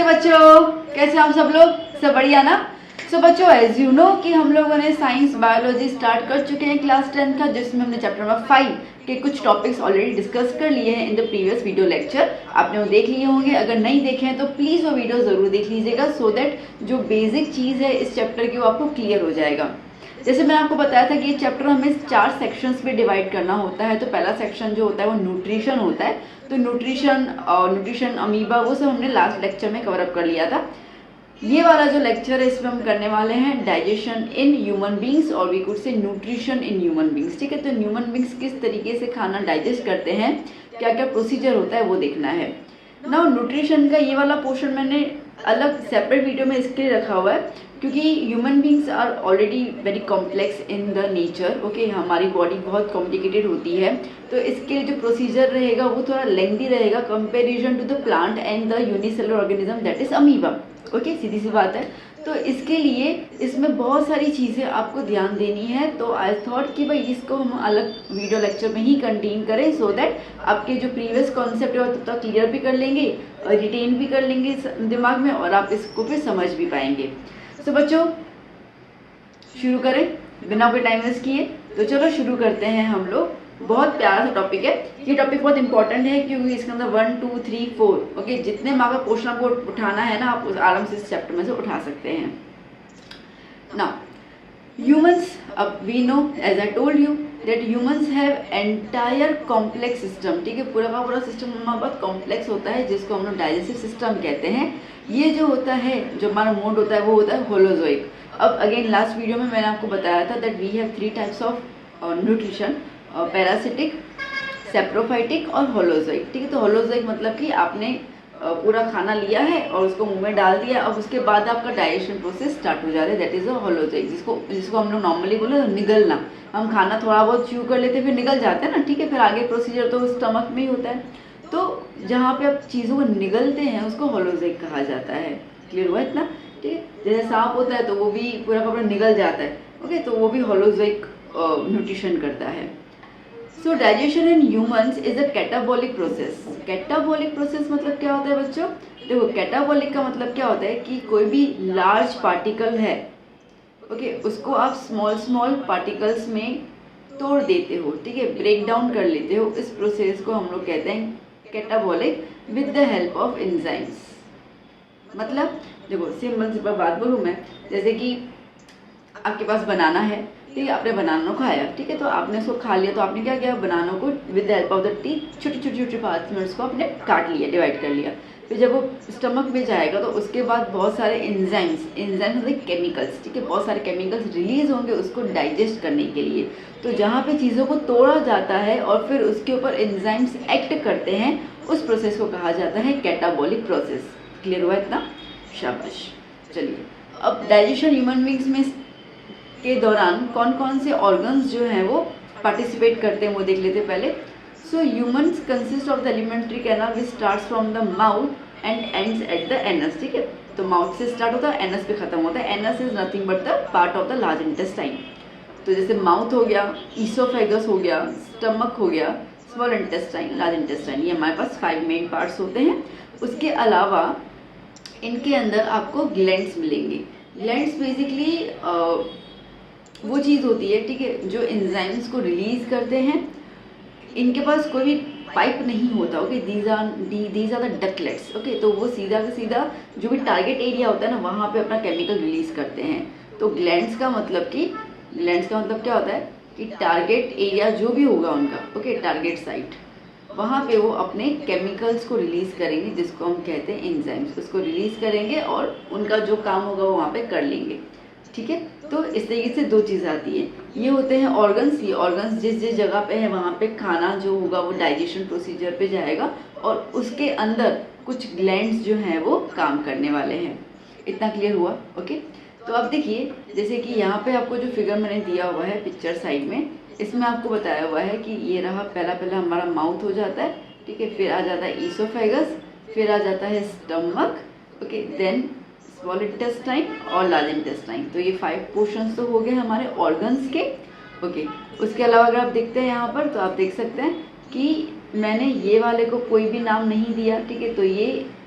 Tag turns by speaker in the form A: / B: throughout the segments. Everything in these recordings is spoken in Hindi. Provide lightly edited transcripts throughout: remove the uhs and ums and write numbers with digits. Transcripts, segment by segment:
A: नमस्ते बच्चों, कैसे हम सब लोग? सब बढ़िया ना? सो बच्चों, एज यू नो कि हम लोगों ने साइंस बायोलॉजी स्टार्ट कर चुके हैं क्लास 10 का, जिसमें हमने चैप्टर नंबर 5 के कुछ टॉपिक्स ऑलरेडी डिस्कस कर लिए हैं in the previous video lecture. आपने वो देख लिए होंगे, अगर नहीं देखे हैं तो प्लीज़ वो वीडियो ज़रूर देख लीजिएगा, सो दैट जो बेसिक चीज़ है इस चैप्टर की वो आपको क्लियर हो जाएगा। जैसे मैंने आपको बताया था कि ये चैप्टर हमें 4 सेक्शंस में डिवाइड करना होता है। तो पहला सेक्शन जो होता है वो न्यूट्रिशन होता है। तो न्यूट्रिशन अमीबा वो सब हमने लास्ट लेक्चर में कवर अप कर लिया था। ये वाला जो लेक्चर है इसमें हम करने वाले हैं डाइजेशन इन ह्यूमन बींग्स, और we could say nutrition in human beings. ठीक है, तो ह्यूमन बींग्स किस तरीके से खाना डाइजेस्ट करते हैं, क्या क्या प्रोसीजर होता है वो देखना है। नाउ न्यूट्रिशन का ये वाला पोर्शन मैंने अलग सेपरेट वीडियो में इसके लिए रखा हुआ है क्योंकि human beings are already very complex in the nature. Okay, हमारी बॉडी बहुत कॉम्प्लिकेटेड होती है, तो इसके लिए जो प्रोसीजर रहेगा वो थोड़ा लेंथी रहेगा comparison to the plant and the unicellular organism that is amoeba. Okay, सीधी सी बात है। तो इसके लिए इसमें बहुत सारी चीज़ें आपको ध्यान देनी है, तो आई थॉट कि भाई इसको हम अलग वीडियो लेक्चर में ही कंटिन्यू करें, सो दैट आपके जो प्रीवियस कॉन्सेप्ट है वो तब तक क्लियर भी कर लेंगे और रिटेन भी कर लेंगे दिमाग में, और आप इसको फिर समझ भी पाएंगे। तो बच्चों शुरू करें बिना कोई टाइम वेस्ट किए। तो चलो शुरू करते हैं हम लोग। बहुत प्यारा सा टॉपिक है ये। टॉपिक बहुत इंपॉर्टेंट है क्योंकि इसके अंदर 1 2 3 4 ओके जितने मार्क का क्वेश्चन आपको उठाना है ना, आप उस आराम से इस चैप्टर में से उठा सकते हैं। नाउ ह्यूमंस, अब we know as I told you that humans have entire complex system. ठीक है, पूरा का पूरा सिस्टम हमारा बहुत कॉम्प्लेक्स होता है, जिसको हम लोग डाइजेस्टिव सिस्टम कहते हैं। ये जो होता है, जो हमारा मोड होता है वो होता है होलोजोइक। अब अगेन लास्ट वीडियो में मैंने आपको बताया था that we have 3 types of nutrition, parasitic, saprophytic और होलोजोइक। ठीक है, तो होलोजोइक मतलब कि आपने पूरा खाना लिया है और उसको मुंह में डाल दिया, अब उसके बाद आपका डाइजेशन प्रोसेस स्टार्ट हो जा रहा है, दैट इज अ होलोजोइक, जिसको हम लोग नॉर्मली बोले निगलना। हम खाना थोड़ा बहुत च्यू कर लेते हैं फिर निगल जाते हैं ना। ठीक है, फिर आगे प्रोसीजर तो स्टमक में ही होता है। तो जहाँ पे आप चीज़ों को निगलते हैं उसको होलोजोइक कहा जाता है। क्लियर हुआ इतना? ठीक है, जैसे सांप होता है तो वो भी पूरा का पूरा निगल जाता है। ओके, तो वो भी होलोजोइक न्यूट्रिशन करता है। सो digestion in humans is a catabolic process. Catabolic process मतलब क्या होता है बच्चों? देखो, कैटाबॉलिक का मतलब क्या होता है कि कोई भी लार्ज पार्टिकल है, ओके, उसको आप स्मॉल पार्टिकल्स में तोड़ देते हो। ठीक है, ब्रेक डाउन कर लेते हो। इस प्रोसेस को हम लोग कहते हैं catabolic with the help of enzymes. मतलब देखो, सिंपल बात बोलूँ मैं, जैसे कि आपके पास बनाना है, ठीक है, आपने बनाना खाया, ठीक है, तो आपने उसको खा लिया, तो आपने क्या किया, बनाना को with the help of the teeth छोटी छोटी पार्ट्स में उसको आपने काट लिया, डिवाइड कर लिया। फिर जब वो स्टमक में जाएगा तो उसके बाद बहुत सारे एंजाइम्स मतलब केमिकल्स, ठीक है, बहुत सारे केमिकल्स रिलीज होंगे उसको डाइजेस्ट करने के लिए। तो जहाँ पे चीज़ों को तोड़ा जाता है और फिर उसके ऊपर एंजाइम्स एक्ट करते हैं, उस प्रोसेस को कहा जाता है कैटाबॉलिक प्रोसेस। क्लियर हुआ इतना? शाबाश। चलिए, अब डाइजेशन ह्यूमन बींग्स में के दौरान कौन कौन से ऑर्गन्स जो हैं वो पार्टिसिपेट करते हैं वो देख लेते हैं पहले। So humans consist of the alimentary canal which starts from the mouth and ends at the anus. ठीक है, तो माउथ से स्टार्ट होता है, एनस पे खत्म होता है। Anus is nothing but the part of the large intestine. तो जैसे माउथ हो गया, ईसोफेगस हो गया, स्टमक हो गया, स्मॉल इंटेस्टाइन, लार्ज इंटेस्टाइन, ये हमारे पास 5 मेन पार्ट्स होते हैं। उसके अलावा इनके अंदर आपको ग्लैंड्स मिलेंगे। ग्लैंड्स बेसिकली वो चीज़ होती है, ठीक है, जो एंजाइम्स को रिलीज करते हैं। इनके पास कोई भी पाइप नहीं होता। Okay, these are the ductlets. Okay, तो वो सीधा का सीधा जो भी टारगेट एरिया होता है ना, वहाँ पे अपना केमिकल रिलीज करते हैं। तो ग्लैंड्स का मतलब क्या होता है कि टारगेट एरिया जो भी होगा उनका, ओके, टारगेट साइट, वहाँ पे वो अपने केमिकल्स को रिलीज करेंगे, जिसको हम कहते हैं एंजाइम्स। उसको रिलीज करेंगे और उनका जो काम होगा वो वहाँ पे कर लेंगे। ठीक है, तो इस तरीके से 2 चीज़ आती है। ये होते हैं ऑर्गन्स। ये ऑर्गन्स जिस जिस जगह पे है वहाँ पे खाना जो होगा वो डाइजेशन प्रोसीजर पे जाएगा, और उसके अंदर कुछ ग्लैंड्स जो हैं वो काम करने वाले हैं। इतना क्लियर हुआ? ओके, तो अब देखिए, जैसे कि यहाँ पे आपको जो फिगर मैंने दिया हुआ है पिक्चर साइड में, इसमें आपको बताया हुआ है कि ये रहा, पहला हमारा माउथ हो जाता है, ठीक है, फिर आ जाता है ईसोफेगस, फिर आ जाता है stomach, okay, then small intestine और लार्ज इंटेस्टाइन। तो ये 5 पोर्शंस तो हो गए हमारे ऑर्गन्स के। ओके, उसके अलावा अगर आप देखते हैं यहाँ पर, तो आप देख सकते हैं कि मैंने ये वाले को कोई भी नाम नहीं दिया। ठीक है, तो ये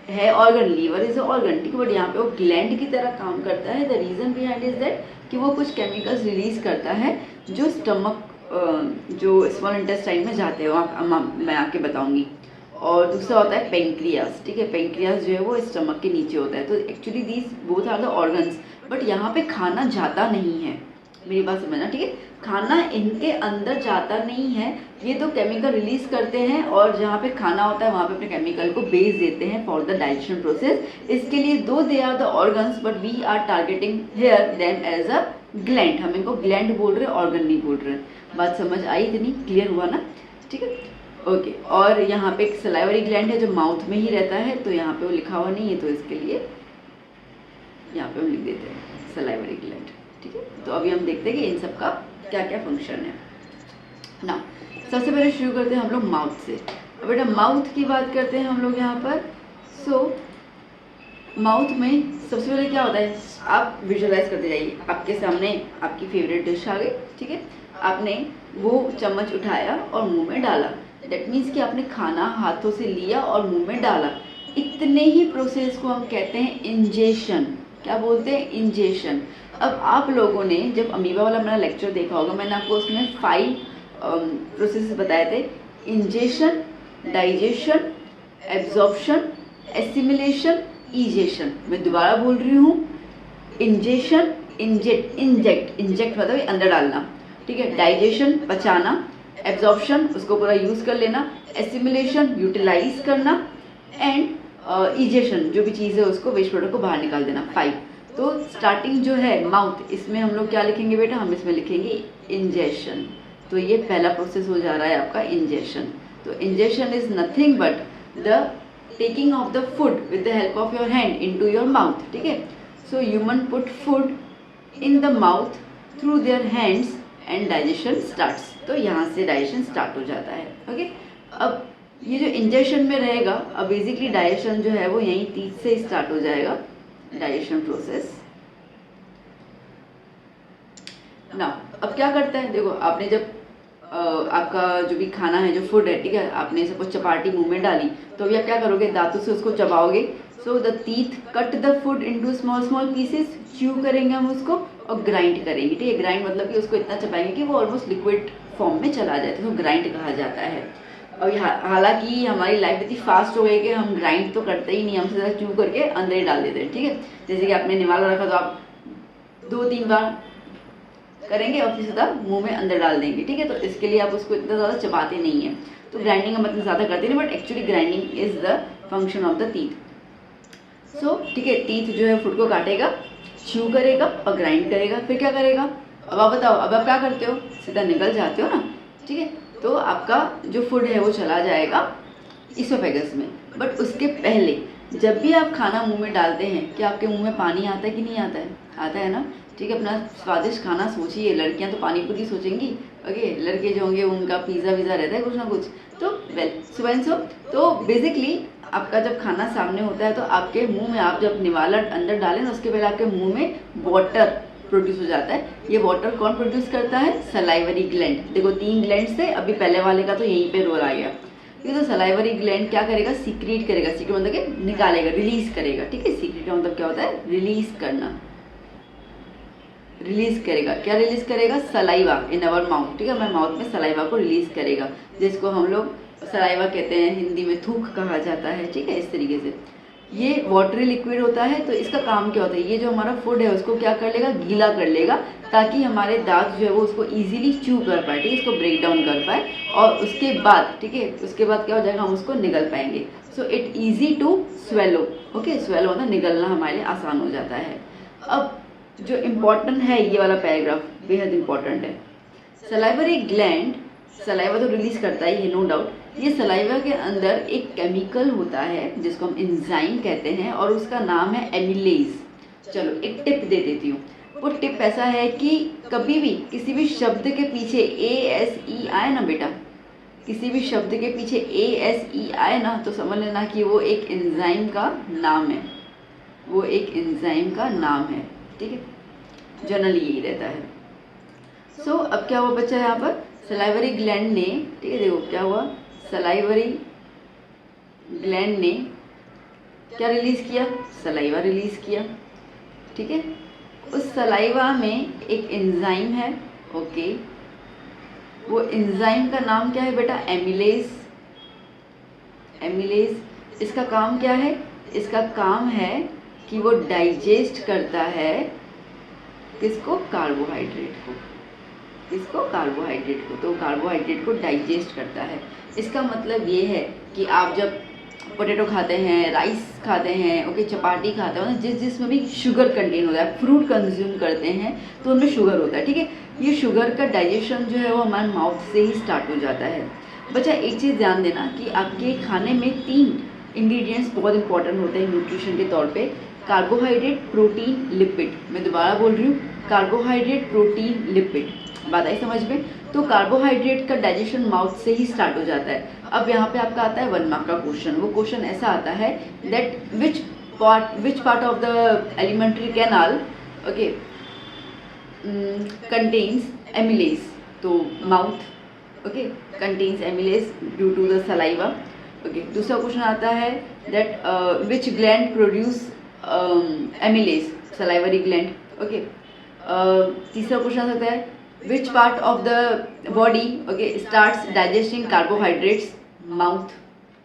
A: है organ, liver is a organ, ठीक है, बट यहाँ पे वो ग्लैंड की तरह काम करता है। The reason behind is that कि वो कुछ केमिकल्स रिलीज करता है जो स्टमक जो स्मॉल इंटेस्टाइन में जाते हैं, मैं आके बताऊंगी। और दूसरा होता है पेंक्रियास, ठीक है, पेंक्रियास जो है वो स्टमक के नीचे होता है। तो actually these both are the organs, but यहाँ पे खाना जाता नहीं है, मेरी बात समझना, ठीक है, खाना इनके अंदर जाता नहीं है, ये तो केमिकल रिलीज करते हैं और जहाँ पे खाना होता है वहाँ पे अपने केमिकल को बेच देते हैं फॉर द डाइजेशन प्रोसेस। इसके लिए दो they are the organs but we are targeting here them as a gland, हम इनको ग्लैंड बोल रहे हैं, ऑर्गन नहीं बोल रहे। बात समझ आई? इतनी क्लियर हुआ ना? ठीक है, ओके। और यहाँ पे एक सलाइवरी ग्लैंड है जो माउथ में ही रहता है, तो यहाँ पे वो लिखा हुआ नहीं है, तो इसके लिए यहाँ पे हम लिख देते हैं सलाइवरी ग्लैंड, ठीक है। तो अभी हम देखते हैं कि इन सब का क्या क्या फंक्शन है ना। सबसे पहले शुरू करते हैं हम लोग माउथ से। अब बेटा माउथ की बात करते हैं हम लोग यहाँ पर। सो माउथ में सबसे पहले क्या होता है, आप विजुअलाइज करते जाइए, आपके सामने आपकी फेवरेट डिश आ गई, ठीक है, आपने वो चम्मच उठाया और मुंह में डाला, दैट मीन्स कि आपने खाना हाथों से लिया और मुंह में डाला। इतने ही प्रोसेस को हम कहते हैं इंजेशन। क्या बोलते हैं? इंजेशन। अब आप लोगों ने जब अमीबा वाला मेरा लेक्चर देखा होगा, मैंने आपको उसमें 5 प्रोसेस बताए थे, ingestion, digestion, absorption, assimilation, egestion. मैं दोबारा बोल रही हूँ, इंजेशन, इंजेक्ट मतलब अंदर डालना, ठीक है, डाइजेशन पचाना, एब्जॉर्प्शन उसको पूरा यूज़ कर लेना, एसिमिलेशन यूटिलाइज करना, एंड इजेशन जो भी चीज़ है उसको वेस्ट प्रोडक्ट को बाहर निकाल देना। 5। तो स्टार्टिंग जो है माउथ, इसमें हम लोग क्या लिखेंगे बेटा? हम इसमें लिखेंगे इंजेशन। तो ये पहला प्रोसेस हो जा रहा है आपका इंजेशन। तो ingestion is nothing but the taking of the food with the help of your hand into your mouth, ठीक है। So human put food in the mouth through their hands and digestion starts. तो यहाँ से डाइजेशन स्टार्ट हो जाता है, ओके। अब ये जो इंजेशन में रहेगा, अब बेसिकली डाइजेशन जो है वो यहीं टीथ से स्टार्ट हो जाएगा, डाइजेशन प्रोसेस ना। अब क्या करता है, देखो आपने जब आपका जो भी खाना है, जो फूड है, ठीक है, आपने सपोज चपाटी मुंह में डाली, तो अभी आप क्या करोगे? दांतों से उसको चबाओगे। So the teeth cut the food into small small pieces, chew करेंगे हम उसको और ग्राइंड करेंगे, ठीक है। ग्राइंड मतलब कि उसको इतना चबाएंगे कि वो ऑलमोस्ट लिक्विड फॉर्म में चला जाए, तो ग्राइंड कहा जाता है। और हालांकि हमारी लाइफ इतनी फास्ट हो गई कि हम ग्राइंड तो करते ही नहीं, हम सीधा च्यू करके अंदर ही डाल देते हैं, ठीक है। जैसे कि आपने निवाला रखा तो आप 2-3 बार करेंगे और फिर सीधा मुंह में अंदर डाल देंगे, ठीक है। तो इसके लिए आप उसको इतना ज़्यादा चबाते नहीं हैं, तो ग्राइंडिंग हम इतना ज़्यादा करते नहीं, but actually grinding is the function of the teeth. So ठीक है, टीथ जो है फूड को काटेगा, च्यू करेगा और ग्राइंड करेगा, फिर क्या करेगा? अब आप बताओ, अब आप क्या करते हो? सीधा निकल जाते हो ना, ठीक है। तो आपका जो फूड है वो चला जाएगा इसोफेगस में। बट उसके पहले जब भी आप खाना मुंह में डालते हैं, क्या आपके मुंह में पानी आता है कि नहीं आता है? आता है ना, ठीक है। अपना स्वादिष्ट खाना सोचिए, लड़कियां तो पानी पूरी सोचेंगी, ओके, लड़के जो होंगे उनका पिज़्ज़ा वीज़ा रहता है कुछ ना कुछ। तो वेल सो तो बेसिकली आपका जब खाना सामने होता है तो आपके मुंह में आप जब निवाला अंदर डालें ना, उसके पहले आपके मुंह में वाटर प्रोड्यूस हो जाता है। ये वाटर कौन प्रोड्यूस करता है? Salivary gland. देखो 3 ग्लैंड थे, अभी पहले वाले का तो यहीं पे रोल आ गया। ठीक है, तो सलाइवरी ग्लैंड क्या करेगा? सीक्रेट करेगा। सीक्रेट मतलब कि निकालेगा, रिलीज करेगा, ठीक है। सीक्रेट का मतलब क्या होता है? रिलीज करना, रिलीज करेगा। क्या रिलीज करेगा? सलाइवा इन अवर माउथ, ठीक है। हमारे माउथ में सलाइवा को रिलीज करेगा, जिसको हम लोग सलाइवा कहते हैं, हिंदी में थूक कहा जाता है, ठीक है। इस तरीके से ये वाटरी लिक्विड होता है। तो इसका काम क्या होता है? ये जो हमारा फूड है उसको क्या कर लेगा? गीला कर लेगा, ताकि हमारे दांत जो है वो उसको इजीली च्यू कर पाए, ठीक है, इसको ब्रेक डाउन कर पाए। और उसके बाद, ठीक है, उसके बाद क्या हो जाएगा? हम उसको निगल पाएंगे। So it easy to swallow, okay. Swallow होता है निगलना, हमारे लिए आसान हो जाता है। अब जो इम्पोर्टेंट है ये वाला पैराग्राफ, बेहद इम्पोर्टेंट है। सलाइवरी ग्लैंड सलाइवा तो रिलीज करता ही है, नो डाउट। ये सलाइवा के अंदर एक केमिकल होता है जिसको हम एंजाइम कहते हैं, और उसका नाम है एमिलेज। चलो एक टिप दे देती हूँ। वो टिप ऐसा है कि कभी भी किसी भी शब्द के पीछे ASE आए ना बेटा, किसी भी शब्द के पीछे ASE आए ना, तो समझ लेना कि वो एक एंजाइम का नाम है, वो एक एंजाइम का नाम है, ठीक है। जनरली यही रहता है। सो अब क्या हुआ बच्चा यहाँ पर? सलाइवरी ग्लैंड ने, ठीक है, देखो क्या हुआ, सलाइवरी ग्लैंड ने क्या रिलीज़ किया? सलाइवा रिलीज़ किया, ठीक है। उस सलाइवा में एक एंजाइम है, ओके, वो एंजाइम का नाम क्या है बेटा? एमिलेज। एमिलेज इसका काम क्या है? इसका काम है कि वो डाइजेस्ट करता है किसको? कार्बोहाइड्रेट को। किसको? कार्बोहाइड्रेट को। तो कार्बोहाइड्रेट को डाइजेस्ट करता है। इसका मतलब ये है कि आप जब पोटैटो खाते हैं, राइस खाते हैं, ओके, चपाती खाते हो ना, जिसमें भी शुगर कंटेन होता है, फ्रूट कंज्यूम करते हैं तो उनमें शुगर होता है, ठीक है। ये शुगर का डाइजेशन जो है वो हमारे माउथ से ही स्टार्ट हो जाता है। बच्चा एक चीज़ ध्यान देना कि आपके खाने में 3 इंग्रेडिएंट्स बहुत इंपॉर्टेंट होते हैं न्यूट्रिशन के तौर पे, कार्बोहाइड्रेट, प्रोटीन, लिपिड। मैं दोबारा बोल रही हूँ, कार्बोहाइड्रेट, प्रोटीन, लिपिड। बात आई समझ में? तो कार्बोहाइड्रेट का डाइजेशन माउथ से ही स्टार्ट हो जाता है। अब यहाँ पे आपका आता है 1 मार्क का क्वेश्चन। वो क्वेश्चन ऐसा आता है that which part of the alimentary canal, okay, contains amylase. तो mouth, okay, contains amylase due to the saliva, okay. दूसरा क्वेश्चन आता है that which gland produce amylase? Salivary gland, okay. तीसरा क्वेश्चन आ सकता है which part of the body, okay, starts digesting carbohydrates? Mouth.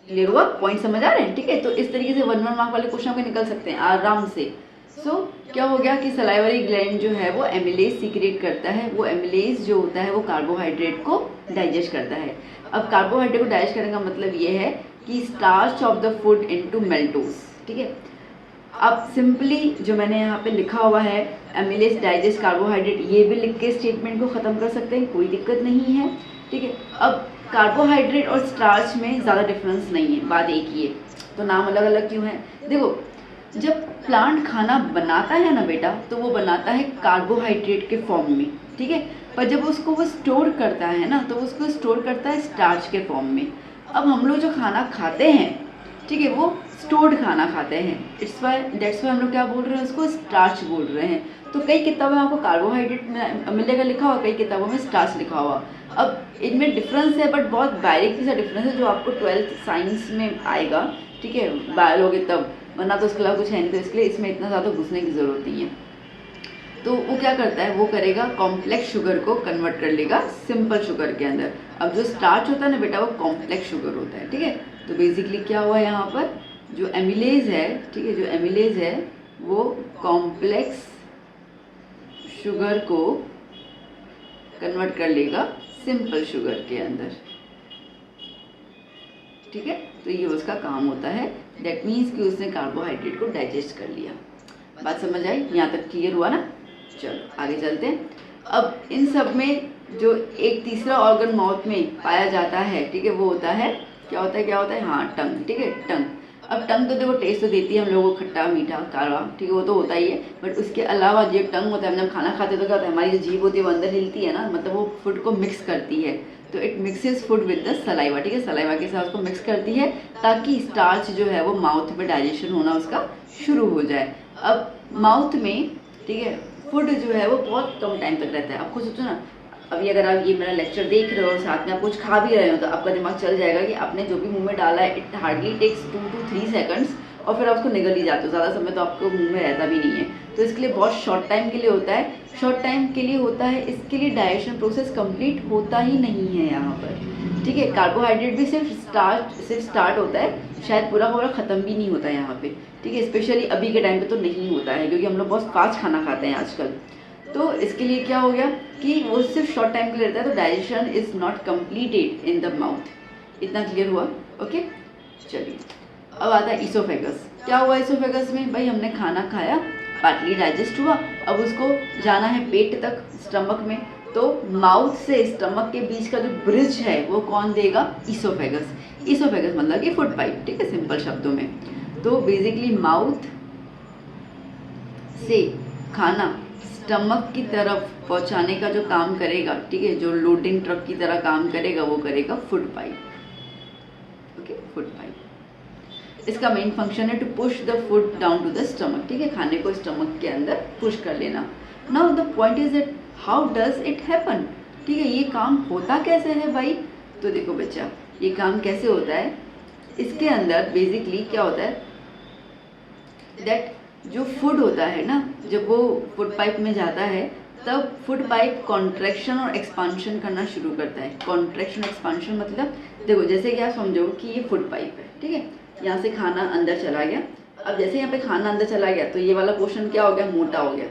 A: Clear हुआ? पॉइंट समझ आ रहे हैं? ठीक है। तो इस तरीके से 1 मार्क वाले क्वेश्चन आपके निकल सकते हैं आराम से। सो क्या हो गया कि सलाइवरी ग्लैंड जो है वो एमिलेज सीक्रेट करता है। वो एमिलेज जो होता है वो कार्बोहाइड्रेट को डाइजेस्ट करता है। अब कार्बोहाइड्रेट को डाइजेस्ट करने का मतलब ये है कि starch of the food into maltose, ठीक है। अब सिंपली जो मैंने यहाँ पे लिखा हुआ है एमिलेज डाइजेस्ट कार्बोहाइड्रेट, ये भी लिख के स्टेटमेंट को ख़त्म कर सकते हैं, कोई दिक्कत नहीं है, ठीक है। अब कार्बोहाइड्रेट और स्टार्च में ज़्यादा डिफरेंस नहीं है, बात एक ही है, तो नाम अलग अलग क्यों है? देखो, जब प्लांट खाना बनाता है ना बेटा, तो वो बनाता है कार्बोहाइड्रेट के फॉर्म में, ठीक है। पर जब उसको वो स्टोर करता है ना, तो उसको स्टोर करता है स्टार्च के फॉर्म में। अब हम लोग जो खाना खाते हैं, ठीक है, वो स्टोर्ड खाना खाते हैं, दैट्स वाई हम लोग क्या बोल रहे हैं? उसको स्टार्च बोल रहे हैं। तो कई किताबों में आपको कार्बोहाइड्रेट मिलेगा लिखा हुआ, कई किताबों में स्टार्च लिखा हुआ। अब इनमें डिफरेंस है, बट बहुत बारीकी सा डिफरेंस है, जो आपको 12th साइंस में आएगा, ठीक है, बायोलॉजी तब, वरना तो उसके अलावा कुछ है नहीं। तो इसलिए इसमें इतना ज़्यादा घुसने की ज़रूरत नहीं है। तो वो क्या करता है? वो करेगा कॉम्प्लेक्स शुगर को कन्वर्ट कर लेगा सिंपल शुगर के अंदर। अब जो स्टार्च होता है ना बेटा, वो कॉम्प्लेक्स शुगर होता है, ठीक है। तो बेसिकली क्या हुआ यहाँ पर, जो एमिलेज है, ठीक है, जो एमिलेज है वो कॉम्प्लेक्स शुगर को कन्वर्ट कर लेगा सिंपल शुगर के अंदर, ठीक है। तो ये उसका काम होता है। दैट मीन्स कि उसने कार्बोहाइड्रेट को डाइजेस्ट कर लिया। बात समझ आई? यहाँ तक क्लियर हुआ ना? चलो आगे चलते हैं। अब इन सब में जो एक तीसरा ऑर्गन माउथ में पाया जाता है, ठीक है, वो होता है क्या होता है? हाँ, टंग, ठीक है, टंग। अब टंग तो देखो टेस्ट तो देती है हम लोगों को, खट्टा मीठा काढ़ा, ठीक है, वो तो होता ही है। बट उसके अलावा जो टंग होता है, हम जब खाना खाते तो क्या होता है, हमारी जो जीभ होती है वो अंदर हिलती है ना, मतलब वो फूड को मिक्स करती है। तो it mixes food with the saliva, ठीक है, सलाइवा के साथ उसको मिक्स करती है ताकि स्टार्च जो है वो माउथ में डाइजेशन होना उसका शुरू हो जाए। अब माउथ में, ठीक है, फूड जो है वो बहुत कम टाइम तक रहता है। आप खुद सोचो ना, अभी अगर आप ये मेरा लेक्चर देख रहे हो और साथ में आप कुछ खा भी रहे हो, तो आपका दिमाग चल जाएगा कि आपने जो भी मुंह में डाला है, it hardly takes 2 to 3 seconds, और फिर आप उसको निगल ही जाते हो। ज़्यादा समय तो आपको मुंह में रहता भी नहीं है। तो इसके लिए बहुत शॉर्ट टाइम के लिए होता है, शॉर्ट टाइम के लिए होता है। इसके लिए डाइजेशन प्रोसेस कंप्लीट होता ही नहीं है यहाँ पर, ठीक है। कार्बोहाइड्रेट भी सिर्फ स्टार्ट होता है, शायद पूरा ख़त्म भी नहीं होता है यहाँ पे, ठीक है। स्पेशली अभी के टाइम पे तो नहीं होता है, क्योंकि हम लोग बहुत फास्ट खाना खाते हैं आजकल। तो इसके लिए क्या हो गया कि वो सिर्फ शॉर्ट टाइम के लिए रहता है, तो digestion is not completed in the mouth. इतना क्लियर हुआ? ओके, चलिए अब आता है ईसोफेगस। क्या हुआ ईसोफेगस में? भाई हमने खाना खाया, पार्टली डाइजेस्ट हुआ, अब उसको जाना है पेट तक, स्टमक में। तो माउथ से स्टमक के बीच का जो ब्रिज है वो कौन देगा? ईसोफेगस। ईसोफेगस मतलब कि फूड पाइप, ठीक है, सिंपल शब्दों में। तो बेसिकली माउथ से खाना स्टमक की तरफ पहुंचाने का जो काम करेगा, ठीक है, जो लोडिंग ट्रक की तरह काम करेगा, वो करेगा food pipe, okay, food pipe. इसका मेन फंक्शन है to push the food down to the stomach, ठीक है, खाने को स्टमक के अंदर पुश कर लेना। Now the point is that how does it happen, ठीक है, ये काम होता कैसे है भाई? तो देखो बच्चा, ये काम कैसे होता है, इसके अंदर बेसिकली क्या होता है, दैट जो फूड होता है ना, जब वो फूड पाइप में जाता है तब फूड पाइप कॉन्ट्रैक्शन और एक्सपांशन करना शुरू करता है। कॉन्ट्रैक्शन एक्सपांशन मतलब देखो, जैसे कि आप समझो कि ये फूड पाइप है, ठीक है, यहाँ से खाना अंदर चला गया। अब जैसे यहाँ पे खाना अंदर चला गया तो ये वाला पोर्शन क्या हो गया, मोटा हो गया,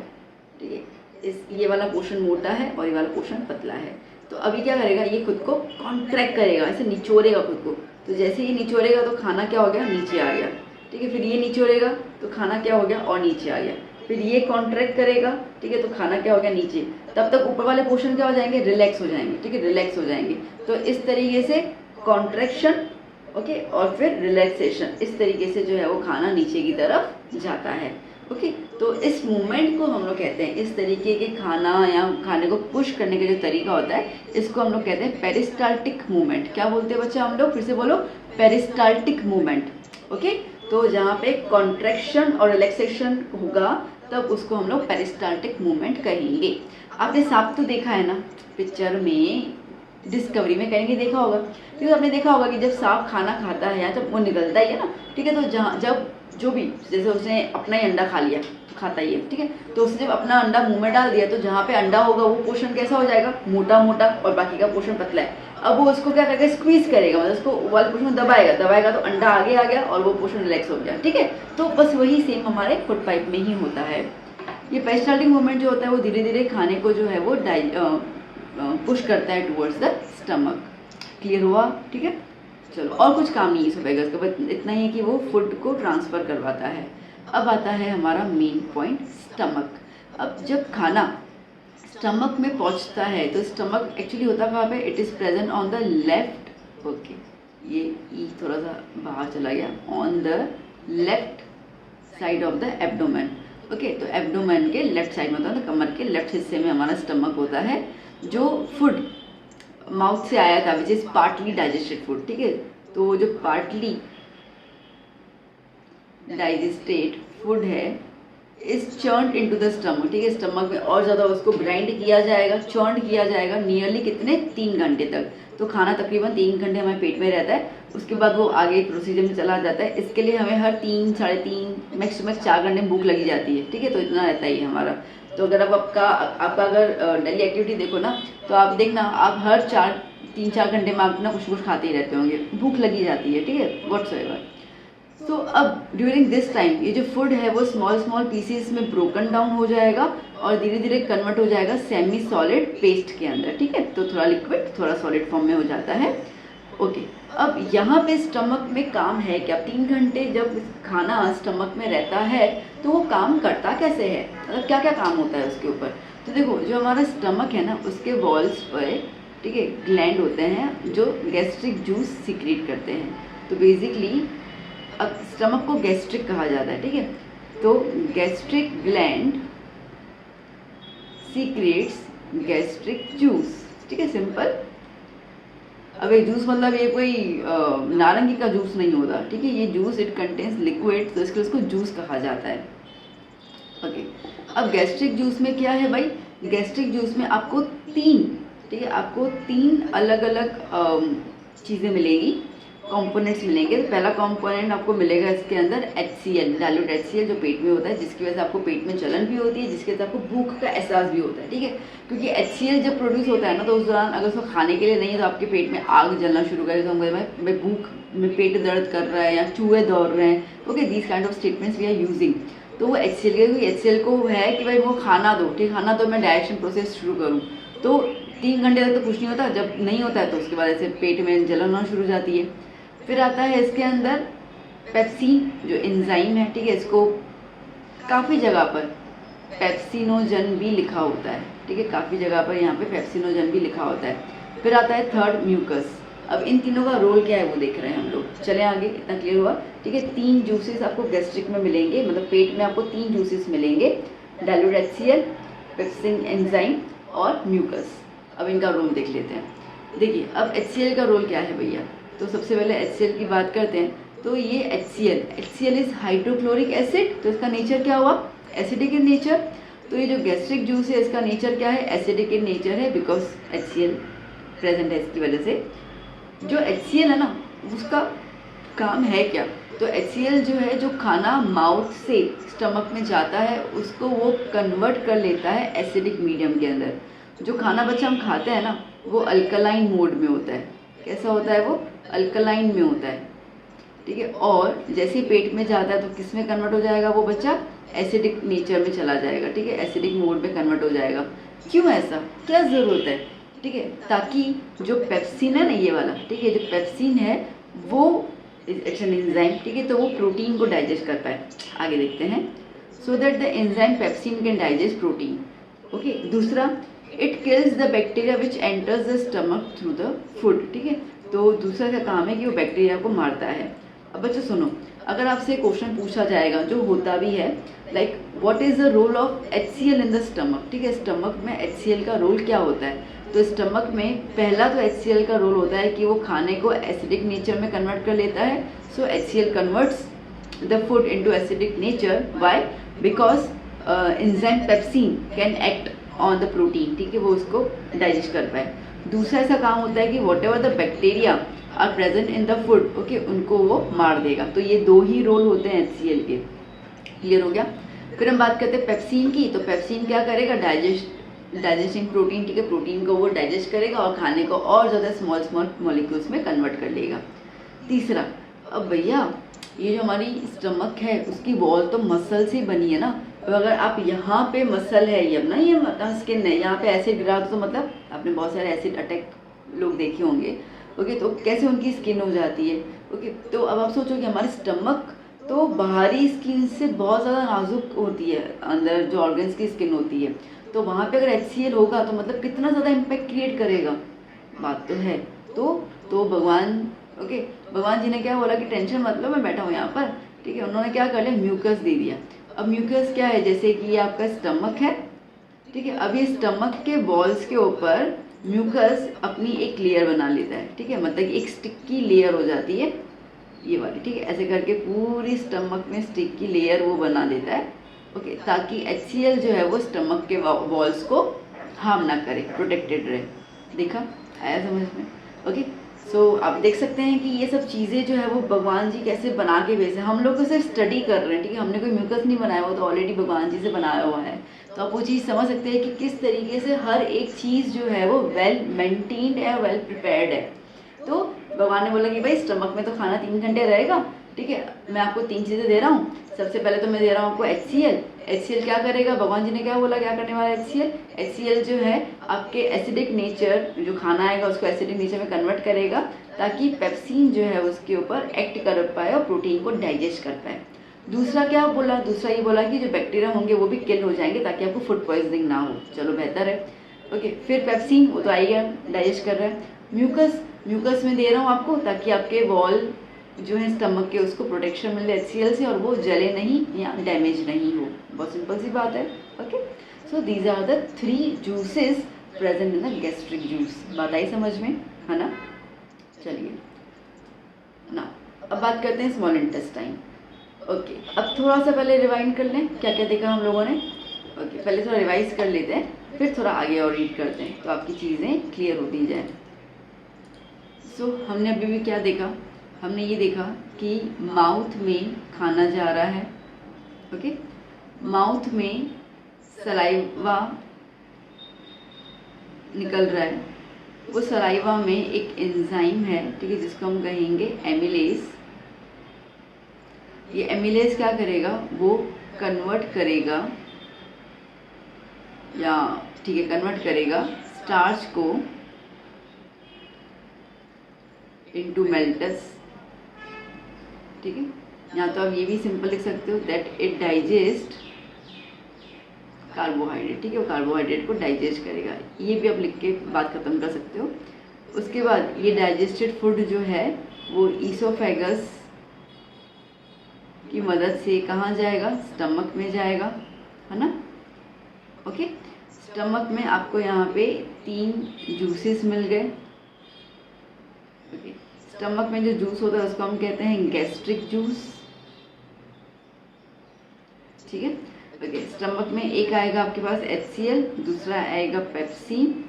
A: ठीक है, ये वाला पोर्शन मोटा है और ये वाला पोर्शन पतला है। तो अभी क्या करेगा, ये खुद को कॉन्ट्रैक्ट करेगा, ऐसे निचोड़ेगा खुद को। तो जैसे ये निचोड़ेगा तो खाना क्या हो गया, नीचे आ गया, ठीक है। फिर ये निचोड़ेगा तो खाना क्या हो गया, और नीचे आ गया। फिर ये कॉन्ट्रैक्ट करेगा, ठीक है, तो खाना क्या हो गया, नीचे। तब तक ऊपर वाले पोर्शन क्या हो जाएंगे, रिलैक्स हो जाएंगे, ठीक है, रिलैक्स हो जाएंगे। तो इस तरीके से कॉन्ट्रैक्शन, ओके, और फिर रिलैक्सेशन, इस तरीके से जो है वो खाना नीचे की तरफ जाता है। ओके, तो इस मूवमेंट को हम लोग कहते हैं, इस तरीके के खाना या खाने को पुश करने का जो तरीका होता है, इसको हम लोग कहते हैं पेरिस्टाल्टिक मूवमेंट। क्या बोलते हैं बच्चा हम लोग, फिर से बोलो, पेरिस्टाल्टिक मूवमेंट। ओके, तो जहाँ पे कॉन्ट्रैक्शन और रिलैक्सेशन होगा तब उसको हम लोग पेरिस्टाल्टिक मूवमेंट कहेंगे। आपने सांप तो देखा है ना पिक्चर में, डिस्कवरी में कहेंगे देखा होगा, क्योंकि आपने देखा होगा कि जब सांप खाना खाता है या जब वो निकलता ही है ना, ठीक है, तो जहाँ जब जो भी, जैसे उसने अपना ही अंडा खा लिया, खाता ही है, ठीक है, तो उसने जब अपना अंडा मुंह में डाल दिया तो जहाँ पे अंडा होगा वो पोर्शन कैसा हो जाएगा, मोटा मोटा, और बाकी का पोर्शन पतला है। अब वो उसको क्या करेगा, स्क्वीज करेगा, मतलब उसको वाले पोर्शन दबाएगा तो अंडा आगे आ गया और वो पोर्शन रिलैक्स हो गया, ठीक है। तो बस वही सेम हमारे फूड पाइप में ही होता है। ये पेरिस्टाल्टिक मूवमेंट जो होता है वो धीरे धीरे खाने को जो है वो पुश करता है टुवर्ड्स द स्टमक। क्लियर हुआ, ठीक है। चलो, और कुछ काम नहीं है इसोफेगस का, बस इतना ही है कि वो फूड को ट्रांसफ़र करवाता है। अब आता है हमारा मेन पॉइंट, स्टमक। अब जब खाना स्टमक में पहुंचता है तो स्टमक एक्चुअली होता कहाँ पे, it is present on the left, okay, ये ई थोड़ा सा बाहर चला गया, on the left side of the abdomen. Okay, तो एब्डोमेन के लेफ्ट साइड में होता है, तो कमर के लेफ्ट हिस्से में हमारा स्टमक होता है। जो फूड माउथ से आया था which is partly digested food, ठीक है, तो जो पार्टली डाइजेस्टेड फूड है इज चर्न्ड इनटू द स्टमक, ठीक है, स्टमक में और ज़्यादा उसको ग्राइंड किया जाएगा, चर्न किया जाएगा नियरली कितने, 3 घंटे तक। तो खाना तकरीबन 3 घंटे हमारे पेट में रहता है, उसके बाद वो आगे प्रोसीजर में चला जाता है। इसके लिए हमें हर 3, साढ़े 3, मैक्स टू मैक्स 4 घंटे में भूख लगी जाती है, ठीक है, तो इतना रहता ही है हमारा। तो अगर अब आपका अगर डेली एक्टिविटी देखो ना, तो आप देखना आप हर 3-4 घंटे में आप ना कुछ कुछ खाते ही रहते होंगे, भूख लगी जाती है, ठीक है, व्हाट्सएवर। तो अब ड्यूरिंग दिस टाइम ये जो फूड है वो स्मॉल स्मॉल पीसेस में ब्रोकन डाउन हो जाएगा और धीरे धीरे कन्वर्ट हो जाएगा सेमी सॉलिड पेस्ट के अंदर, ठीक है, तो थोड़ा लिक्विड थोड़ा सॉलिड फॉर्म में हो जाता है। ओके, अब यहाँ पे स्टमक में काम है क्या, 3 घंटे जब खाना स्टमक में रहता है तो वो काम करता कैसे है, मतलब क्या क्या काम होता है उसके ऊपर। तो देखो, जो हमारा स्टमक है ना उसके वॉल्स पर, ठीक है, ग्लैंड होते हैं जो गैस्ट्रिक जूस सीक्रेट करते हैं। तो बेसिकली अब स्टमक को गैस्ट्रिक कहा जाता है, ठीक है, तो gastric gland secrets gastric juice, ठीक है, सिंपल। अब ये जूस मतलब ये कोई नारंगी का जूस नहीं होता, ठीक है, ये जूस इट कंटेन्स लिक्विड, तो इसके उसको जूस कहा जाता है। ओके, अब गैस्ट्रिक जूस में क्या है भाई, गैस्ट्रिक जूस में आपको 3, ठीक है, आपको 3 अलग अलग चीज़ें मिलेंगी, कंपोनेंट्स मिलेंगे। तो पहला कंपोनेंट आपको मिलेगा इसके अंदर HCl, डाइल्यूट HCl, जो पेट में होता है, जिसकी वजह से आपको पेट में जलन भी होती है, जिसकी वजह से आपको भूख का एहसास भी होता है, ठीक है, क्योंकि HCl जब प्रोड्यूस होता है ना तो उस दौरान अगर उसको खाने के लिए नहीं है तो आपके पेट में आग जलना शुरू करे, तो हम कहते हैं भाई भूख में पेट दर्द कर रहा है या चूहे दौड़ रहे हैं। Okay, these kind of statements we are using. तो वो HCl को है कि भाई वो खाना दो, ठीक, खाना दो, मैं डाइजेशन प्रोसेस शुरू करूँ। तो 3 घंटे तक तो कुछ नहीं होता, जब नहीं होता है तो उसके बाद ऐसे पेट में जलन होना शुरू हो जाती है। फिर आता है इसके अंदर पेप्सिन जो एंजाइम है, ठीक है, इसको काफ़ी जगह पर पेप्सिनोजन भी लिखा होता है, ठीक है, काफ़ी जगह पर यहाँ पे पेप्सिनोजन भी लिखा होता है। फिर आता है थर्ड म्यूकस। अब इन तीनों का रोल क्या है वो देख रहे हैं हम लोग, चले आगे, इतना क्लियर हुआ, ठीक है। 3 जूसेस आपको गैस्ट्रिक में मिलेंगे, मतलब पेट में आपको 3 जूसेस मिलेंगे, डाइल्यूट HCl, पेप्सिन एंजाइम और म्यूकस। अब इनका रोल देख लेते हैं। देखिए, अब HCl का रोल क्या है भैया, तो सबसे पहले HCl की बात करते हैं। तो ये HCl इज़ हाइड्रोक्लोरिक एसिड, तो इसका नेचर क्या हुआ, एसिडिक इन नेचर। तो ये जो गैस्ट्रिक जूस है इसका नेचर क्या है, एसिडिक इन नेचर है, बिकॉज HCl प्रेजेंट है इसकी वजह से। जो HCl है ना उसका काम है क्या, तो HCl जो है, जो खाना माउथ से स्टमक में जाता है उसको वो कन्वर्ट कर लेता है एसिडिक मीडियम के अंदर। जो खाना बच्चा हम खाते हैं ना वो अल्कलाइन मोड में होता है। कैसा होता है वो? अल्कलाइन में होता है, ठीक है। और जैसे ही पेट में जाता है तो किस में कन्वर्ट हो जाएगा वो बच्चा? एसिडिक नेचर में चला जाएगा, ठीक है, एसिडिक मोड में कन्वर्ट हो जाएगा। क्यों ऐसा, क्या ज़रूरत है? ठीक है, ताकि जो पेप्सिन है ना ये वाला, ठीक है, जो पेप्सिन है वो इट्स एन एंजाइम, ठीक है, तो वो प्रोटीन को डाइजेस्ट कर पाए। आगे देखते हैं। So that the enzyme pepsin can digest protein. Okay, दूसरा, it kills the bacteria which enters the stomach through the food, ठीक है। तो दूसरा का काम है कि वो बैक्टीरिया को मारता है। अब बच्चों सुनो, अगर आपसे क्वेश्चन पूछा जाएगा जो होता भी है, like what is the role of HCl in the stomach, ठीक है, स्टमक में HCl का रोल क्या होता है? तो स्टमक में पहला तो HCl का रोल होता है कि वो खाने को एसिडिक नेचर में कन्वर्ट कर लेता है। सो HCl converts the food into acidic nature. Why? Because enzyme pepsin can act on the protein, ठीक है, वो उसको डाइजेस्ट कर पाए। दूसरा ऐसा काम होता है कि whatever the bacteria are present in the food, okay, उनको वो मार देगा। तो ये दो ही रोल होते हैं HCl के। क्लियर हो गया? फिर हम बात करते हैं पेप्सिन की। तो पेप्सिन क्या करेगा? डाइजेस्टिंग प्रोटीन, ठीक है, प्रोटीन को वो डाइजेस्ट करेगा और खाने को और ज़्यादा स्मॉल स्मॉल मॉलिक्यूल्स में कन्वर्ट कर लेगा। तीसरा, अब भैया ये जो हमारी स्टमक है उसकी वॉल तो मसल से बनी है ना। तो अगर आप यहाँ पे मसल है, ये अपना ये मतलब स्किन है, यहाँ पे एसिड गिरा तो मतलब आपने बहुत सारे एसिड अटैक लोग देखे होंगे, ओके, तो कैसे उनकी स्किन हो जाती है, ओके। तो अब आप सोचो कि हमारी स्टमक तो बाहरी स्किन से बहुत ज़्यादा नाजुक होती है, अंदर जो ऑर्गन्स की स्किन होती है, तो वहाँ पे अगर HCl होगा तो मतलब कितना ज़्यादा इम्पैक्ट क्रिएट करेगा। बात तो है। तो भगवान, ओके, भगवान जी ने क्या बोला कि टेंशन मतलब मैं बैठा हूँ यहाँ पर, ठीक है, उन्होंने क्या कर लिया? म्यूकस दे दिया। अब म्यूकस क्या है? जैसे कि ये आपका स्टमक है, ठीक है, अब ये स्टमक के वॉल्स के ऊपर म्यूकस अपनी एक लेयर बना लेता है, ठीक है, मतलब एक स्टिकी लेयर हो जाती है ये वाली, ठीक है, ऐसे करके पूरी स्टमक में स्टिकी लेयर वो बना देता है, ओके, ताकि HCl जो है वो स्टमक के वॉल्स को हार्म ना करे, प्रोटेक्टेड रहे। देखा? आया समझ में? ओके, सो आप देख सकते हैं कि ये सब चीज़ें जो है वो भगवान जी कैसे बना के भेजे। हम लोग तो सिर्फ स्टडी कर रहे हैं, ठीक है, हमने कोई म्यूकस नहीं बनाया हुआ, तो ऑलरेडी भगवान जी से बनाया हुआ है। तो आप वो चीज़ समझ सकते हैं कि किस तरीके से हर एक चीज़ जो है वो वेल मेंटेन्ड है, वेल प्रिपेयर्ड है। तो भगवान ने बोला कि भाई स्टमक में तो खाना 3 घंटे रहेगा, ठीक है, मैं आपको 3 चीज़ें दे रहा हूँ। सबसे पहले तो मैं दे रहा हूँ आपको HCl क्या करेगा? भगवान जी ने क्या बोला क्या करने वाला है? HCl जो है आपके एसिडिक नेचर, जो खाना आएगा उसको एसिडिक नेचर में कन्वर्ट करेगा, ताकि पेप्सिन जो है उसके ऊपर एक्ट कर पाए और प्रोटीन को डाइजेस्ट कर पाए। दूसरा क्या बोला? दूसरा ये बोला कि जो बैक्टीरिया होंगे वो भी किल हो जाएंगे ताकि आपको फूड पॉइजनिंग ना हो। चलो बेहतर है, ओके। फिर पेप्सिन वो तो आएगा, डाइजेस्ट कर रहा है। म्यूकस में दे रहा हूँ आपको ताकि आपके वॉल जो है स्टमक के उसको प्रोटेक्शन मिले HCl से और वो जले नहीं या डैमेज नहीं हो। बहुत सिंपल सी बात है, okay. So these are the 3 juices present in the gastric juice. बात आई समझ में, है ना? चलिए ना, अब बात करते हैं स्मॉल इंटेस्टाइन। ओके, अब थोड़ा सा पहले रिवाइंड कर लें क्या क्या देखा हम लोगों ने। ओके, पहले थोड़ा रिवाइज कर लेते हैं, फिर थोड़ा आगे और रीड करते हैं तो आपकी चीज़ें क्लियर होती जाए। सो हमने अभी भी क्या देखा? हमने ये देखा कि माउथ में खाना जा रहा है, ओके, माउथ में सलाइवा निकल रहा है, वो सलाइवा में एक एंजाइम है, ठीक है, जिसको हम कहेंगे एमिलेज। ये एमिलेज क्या करेगा? वो कन्वर्ट करेगा, या ठीक है, कन्वर्ट करेगा स्टार्च को इनटू मेल्टस, ठीक है। या तो आप ये भी सिंपल लिख सकते हो दैट इट डाइजेस्ट कार्बोहाइड्रेट, ठीक है, वो कार्बोहाइड्रेट को डाइजेस्ट करेगा। ये भी आप लिख के बात खत्म कर सकते हो। उसके बाद ये डाइजेस्टेड फूड जो है वो ईसोफेगस की मदद से कहाँ जाएगा? स्टमक में जाएगा, है ना? ओके, स्टमक में आपको यहाँ पे 3 जूसेस मिल गए। ओके, स्टमक में जो जूस होता है उसको हम कहते हैं गैस्ट्रिक जूस, ठीक है। ओके, स्टमक में एक आएगा आपके पास HCl, दूसरा आएगा पेप्सिन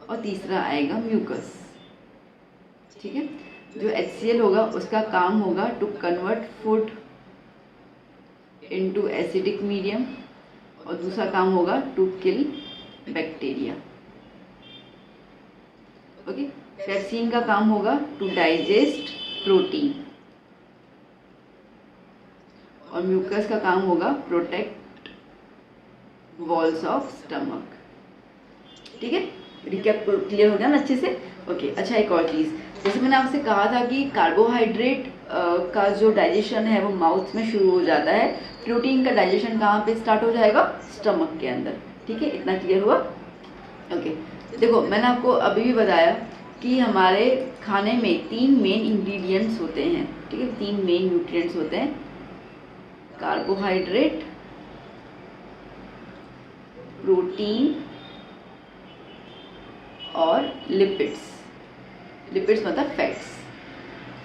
A: और तीसरा आएगा म्यूकस, ठीक है। जो HCl होगा उसका काम होगा to convert food into acidic medium, और दूसरा काम होगा to kill bacteria. Okay, pepsin का काम होगा टू डाइजेस्ट प्रोटीन, और म्यूकस का काम होगा प्रोटेक्ट वॉल्स ऑफ स्टमक। ठीक है, रिकैप क्लियर हो गया ना अच्छे से? ओके, अच्छा एक और चीज़, जैसे मैंने आपसे कहा था कि कार्बोहाइड्रेट का जो डाइजेशन है वो माउथ में शुरू हो जाता है, प्रोटीन का डाइजेशन कहाँ पे स्टार्ट हो जाएगा? स्टमक के अंदर। ठीक है, इतना क्लियर हुआ? ओके, देखो मैंने आपको अभी भी बताया कि हमारे खाने में 3 मेन इंग्रेडिएंट्स होते हैं। ठीक है, 3 मेन न्यूट्रिएंट्स होते हैं, कार्बोहाइड्रेट, प्रोटीन और लिपिड्स। लिपिड्स मतलब फैट्स।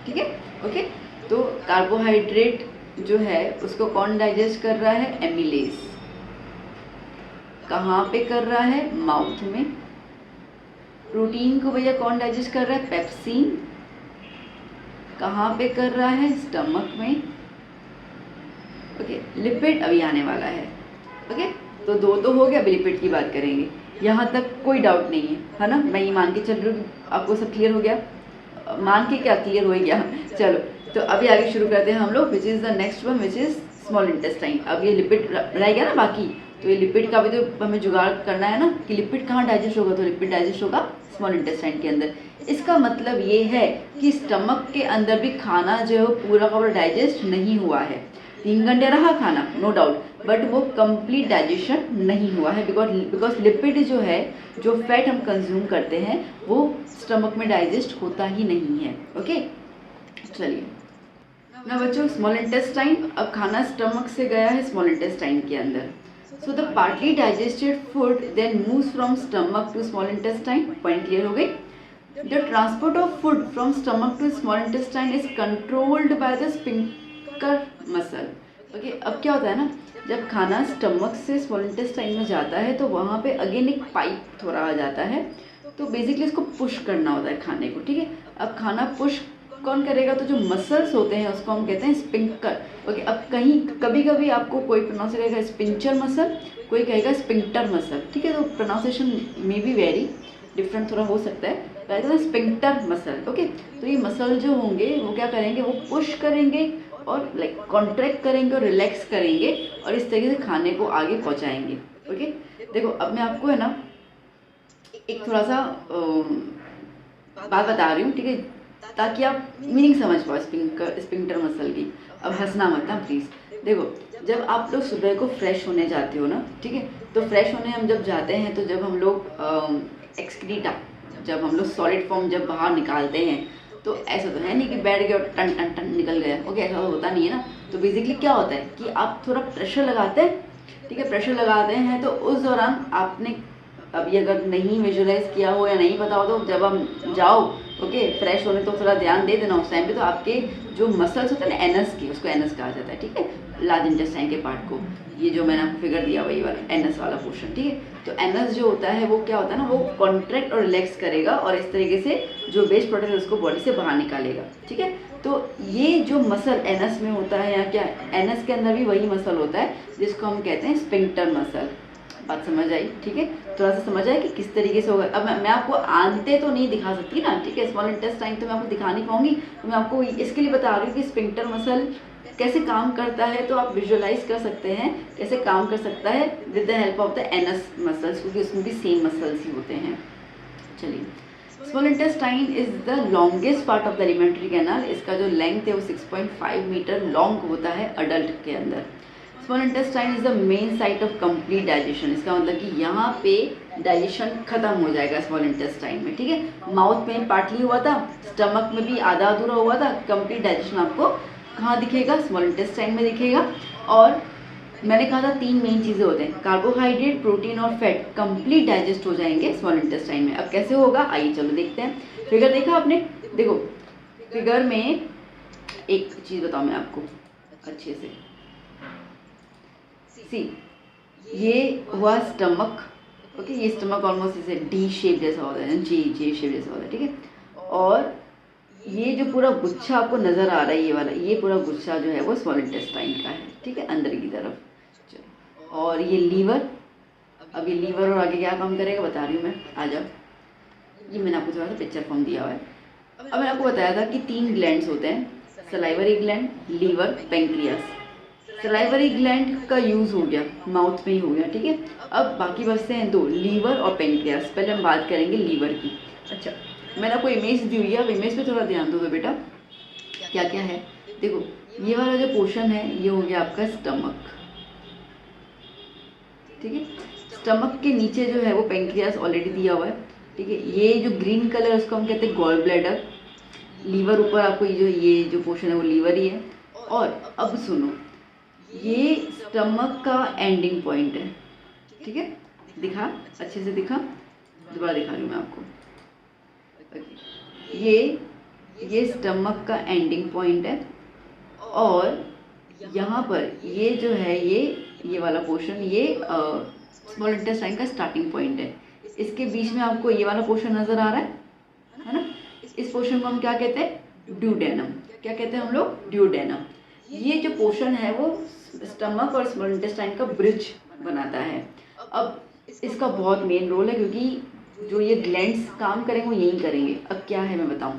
A: ठीक है, ओके। तो कार्बोहाइड्रेट जो है उसको कौन डाइजेस्ट कर रहा है? एमिलेज। कहाँ पे कर रहा है? माउथ में। प्रोटीन को भैया कौन डाइजेस्ट कर रहा है? पेप्सिन। कहाँ पे कर रहा है? स्टमक में। ओके, लिपिड अभी आने वाला है। ओके, तो 2 तो हो गया, अभी लिपिड की बात करेंगे। यहाँ तक कोई डाउट नहीं है ना? मैं ये मान के चल रही हूँ आपको सब क्लियर हो गया। मान के क्या क्लियर हो गया? चलो, तो अभी आगे शुरू करते हैं हम लोग, which is the next one, which is small intestine. अब ये लिपिड रह गया ना बाकी, तो ये लिपिड का भी तो हमें जुगाड़ करना है ना कि लिपिड कहाँ डाइजेस्ट होगा? तो लिपिड डाइजेस्ट होगा स्मॉल इंटेस्टाइन के अंदर। इसका मतलब ये है कि स्टमक के अंदर भी खाना जो है पूरा का पूरा डाइजेस्ट नहीं हुआ है। 3 घंटे रहा खाना, नो डाउट, बट वो कंप्लीट डाइजेशन नहीं हुआ है, बिकॉज लिपिड जो है, जो फैट हम कंज्यूम करते हैं वो स्टमक में डाइजेस्ट होता ही नहीं है। ओके, चलिए ना बच्चों, स्मॉल इंटेस्टाइन, अब खाना स्टमक से गया है स्मॉल इंटेस्टाइन के अंदर। So the partly digested food then moves from stomach to small intestine. Point clear हो गई? The transport of food from stomach to small intestine is controlled by the sphincter muscle. Okay, अब क्या होता है ना, जब खाना स्टमक से स्मॉल इंटेस्टाइन में जाता है तो वहाँ पे अगेन एक पाइप थोड़ा आ जाता है, तो बेसिकली इसको पुश करना होता है खाने को। ठीक है, अब खाना पुश कौन करेगा? तो जो मसल्स होते हैं उसको हम कहते हैं स्पिंकर। ओके, अब कहीं कभी कभी आपको कोई प्रोनाउंस करेगा स्पिंचर मसल, कोई कहेगा स्पिंक्टर मसल। ठीक है, तो प्रोनाउंसिएशन में भी वेरी डिफरेंट थोड़ा हो सकता है, कहते हैं स्पिंक्टर मसल। ओके, तो ये मसल जो होंगे वो क्या करेंगे? वो पुश करेंगे और लाइक कॉन्ट्रैक्ट करेंगे और रिलैक्स करेंगे और इस तरीके से खाने को आगे पहुंचाएंगे। ओके, देखो अब मैं आपको है ना एक थोड़ा सा बात बता रही हूँ, ठीक है, ताकि आप मीनिंग समझ पाओ स्पिंक्टर मसल की। अब हंसना मत ना प्लीज़। देखो, जब आप लोग सुबह को फ्रेश होने जाते हो ना, ठीक है, तो फ्रेश होने हम जब जाते हैं तो जब हम लोग एक्सक्रीटा, जब हम लोग सॉलिड फॉर्म जब बाहर निकालते हैं तो ऐसा तो है नहीं कि बैठ गया और टन टन टन निकल गया। ओके, ऐसा तो होता नहीं है ना। तो बेसिकली क्या होता है कि आप थोड़ा प्रेशर लगाते हैं। ठीक है, प्रेशर लगाते हैं तो उस दौरान आपने अभी अगर नहीं विजुअलाइज किया हो या नहीं पता हो तो जब हम जाओ ओके फ्रेश होने तो थोड़ा ध्यान दे देना उस टाइम पे, तो आपके जो मसल्स होते हैं ना एनस की, उसको एनस कहा जाता है। ठीक है, लार्ज इंटेस्टाइन के पार्ट को, ये जो मैंने आपको फिगर दिया वही वाला एनस वाला पोर्शन। ठीक है, तो एनस जो होता है वो क्या होता है ना, वो कॉन्ट्रैक्ट और रिलैक्स करेगा और इस तरीके से जो वेस्ट प्रोडक्ट है उसको बॉडी से बाहर निकालेगा। ठीक है, तो ये जो मसल एनस में होता है या क्या एनस के अंदर भी वही मसल होता है जिसको हम कहते हैं स्पिंक्टर मसल। बात समझ आई? ठीक है, थोड़ा सा समझ आया कि किस तरीके से होगा। अब मैं आपको आंते तो नहीं दिखा सकती ना, ठीक है, स्मॉल इंटेस्टाइन तो मैं आपको दिखा नहीं पाऊंगी, तो मैं आपको इसके लिए बता रही हूँ कि स्पिंक्टर मसल कैसे काम करता है, तो आप विजुअलाइज कर सकते हैं कैसे काम कर सकता है with the help of the anus muscles, क्योंकि उसमें भी सेम मसल्स ही होते हैं। चलिए, small intestine is the longest part of the alimentary canal. इसका जो लेंथ है वो 6.5 मीटर लॉन्ग होता है अडल्ट के अंदर। Small intestine is the main site of complete digestion. इसका मतलब कि यहाँ पे डाइजेशन खत्म हो जाएगा स्मॉल इंटेस्टाइन में। ठीक है, माउथ में पार्टली हुआ था, स्टमक में भी आधा अधूरा हुआ था, कंप्लीट डाइजेशन आपको कहाँ दिखेगा? स्मॉल इंटेस्टाइन में दिखेगा। और मैंने कहा था 3 मेन चीज़ें होते हैं, कार्बोहाइड्रेट, प्रोटीन और फैट कंप्लीट डाइजेस्ट हो जाएंगे स्मॉल इंटेस्टाइन में। अब कैसे होगा आइए चलो देखते हैं। फिगर देखा आपने? देखो फिगर में एक चीज़ बताऊँ मैं आपको अच्छे से, सी ये हुआ स्टमक। ओके, ये स्टमक ऑलमोस्ट इसे डी शेप जैसा होता है, जी शेप जैसा होता है। ठीक है, और ये जो पूरा गुच्छा आपको नज़र आ रहा है ये वाला, ये पूरा गुच्छा जो है वो स्मॉल इंटेस्टाइन का है, ठीक है, अंदर की तरफ। चलो, और ये लीवर, अब ये लीवर और आगे क्या काम करेगा बता रही हूँ मैं, आ जाओ। ये मैंने आपको थोड़ा सा पिक्चर फॉर्म दिया हुआ है। अब मैंने आपको बताया था कि 3 ग्लैंड्स होते हैं, salivary gland, liver, pancreas. Salivary gland का यूज़ हो गया, माउथ में ही हो गया, ठीक है। अब बाकी बचते हैं 2, लीवर और पेंक्रियास। पहले हम बात करेंगे लीवर की। अच्छा, मैंने आपको इमेज दी हुई है, अब इमेज पे थोड़ा ध्यान दो बेटा, क्या क्या है। देखो, ये वाला जो पोर्शन है ये हो गया आपका स्टमक, ठीक है। स्टमक के नीचे जो है वो पेंक्रियास ऑलरेडी दिया हुआ है, ठीक है। ये जो ग्रीन कलर उसको हम कहते हैं गॉल ब्लैडर। लीवर ऊपर आपको ये जो पोर्शन है वो लीवर ही है। और अब सुनो, ये स्टमक का एंडिंग पॉइंट है, ठीक है। दिखा, अच्छे से दिखा, दोबारा दिखा रही हूँ मैं आपको। ये स्टमक का एंडिंग पॉइंट है, और यहाँ पर ये जो है ये वाला पोर्शन ये स्मॉल इंटेस्टाइन का स्टार्टिंग पॉइंट है। इसके बीच में आपको ये वाला पोर्शन नज़र आ रहा है ना। इस पोर्शन को हम क्या कहते हैं, ड्यूडेनम। क्या कहते हैं हम लोग, ड्यूडेनम। ये जो पोर्शन है वो स्टमक और स्मॉल इंटेस्टाइन का ब्रिज बनाता है। अब इसका बहुत मेन रोल है, क्योंकि जो ये ग्लैंड्स काम करेंगे वो यही करेंगे। अब क्या है मैं बताऊं।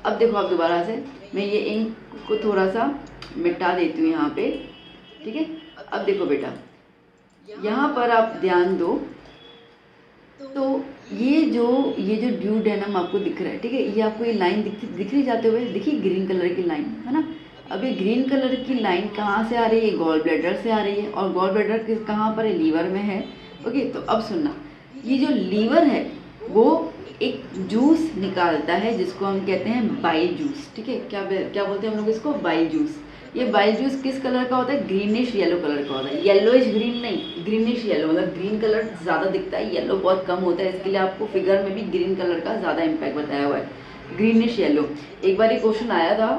A: अब देखो, आप दोबारा से मैं ये इंक को थोड़ा सा मिटा देती हूँ यहाँ पे, ठीक है। अब देखो बेटा, यहाँ पर आप ध्यान दो, तो ये जो ड्यूडेनम आपको दिख रहा है, ठीक है। ये आपको ये लाइन दिख रही जाते हुए, देखिए ग्रीन कलर की लाइन है ना। अब ये ग्रीन कलर की लाइन कहाँ से आ रही है, गॉल ब्लैडर से आ रही है, और गॉल ब्लैडर कहाँ पर है, लीवर में है। ओके, तो अब सुनना, ये जो लीवर है वो एक जूस निकालता है जिसको हम कहते हैं बाइल जूस, ठीक है। क्या बोलते हैं हम लोग इसको, बाइल जूस। ये बाइल जूस किस कलर का होता है, ग्रीनिश येलो कलर का होता है। येलोइश ग्रीन नहीं, ग्रीनिश येलो, मतलब ग्रीन कलर ज़्यादा दिखता है, येलो बहुत कम होता है। इसके लिए आपको फिगर में भी ग्रीन कलर का ज़्यादा इम्पैक्ट बताया हुआ है, ग्रीनिश येलो। एक बार ये क्वेश्चन आया था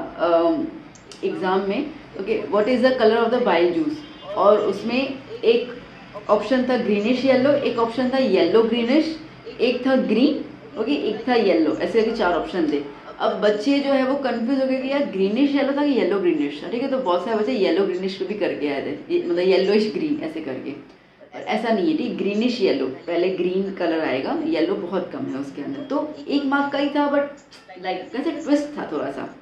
A: एग्ज़ाम में, okay, what is the colour of the bile juice, और उसमें एक ऑप्शन था ग्रीनिश येलो, एक ऑप्शन था येलो ग्रीनिश, एक था ग्रीन, ओके, एक था येलो, ऐसे करके 4 ऑप्शन थे। अब बच्चे जो है वो कंफ्यूज हो गए कि यार ग्रीनिश येलो था कि येलो ग्रीनिश था, ठीक है। तो बहुत सारे बच्चे येलो ग्रीनिश पे भी करके आए थे, मतलब येलोइश ग्रीन ऐसे करके। ऐसा नहीं है, ठीक, ग्रीनिश येलो, पहले ग्रीन कलर आएगा, येलो बहुत कम है उसके अंदर। तो 1 मार्क का ही था, बट लाइक कैसे ट्विस्ट था थोड़ा सा।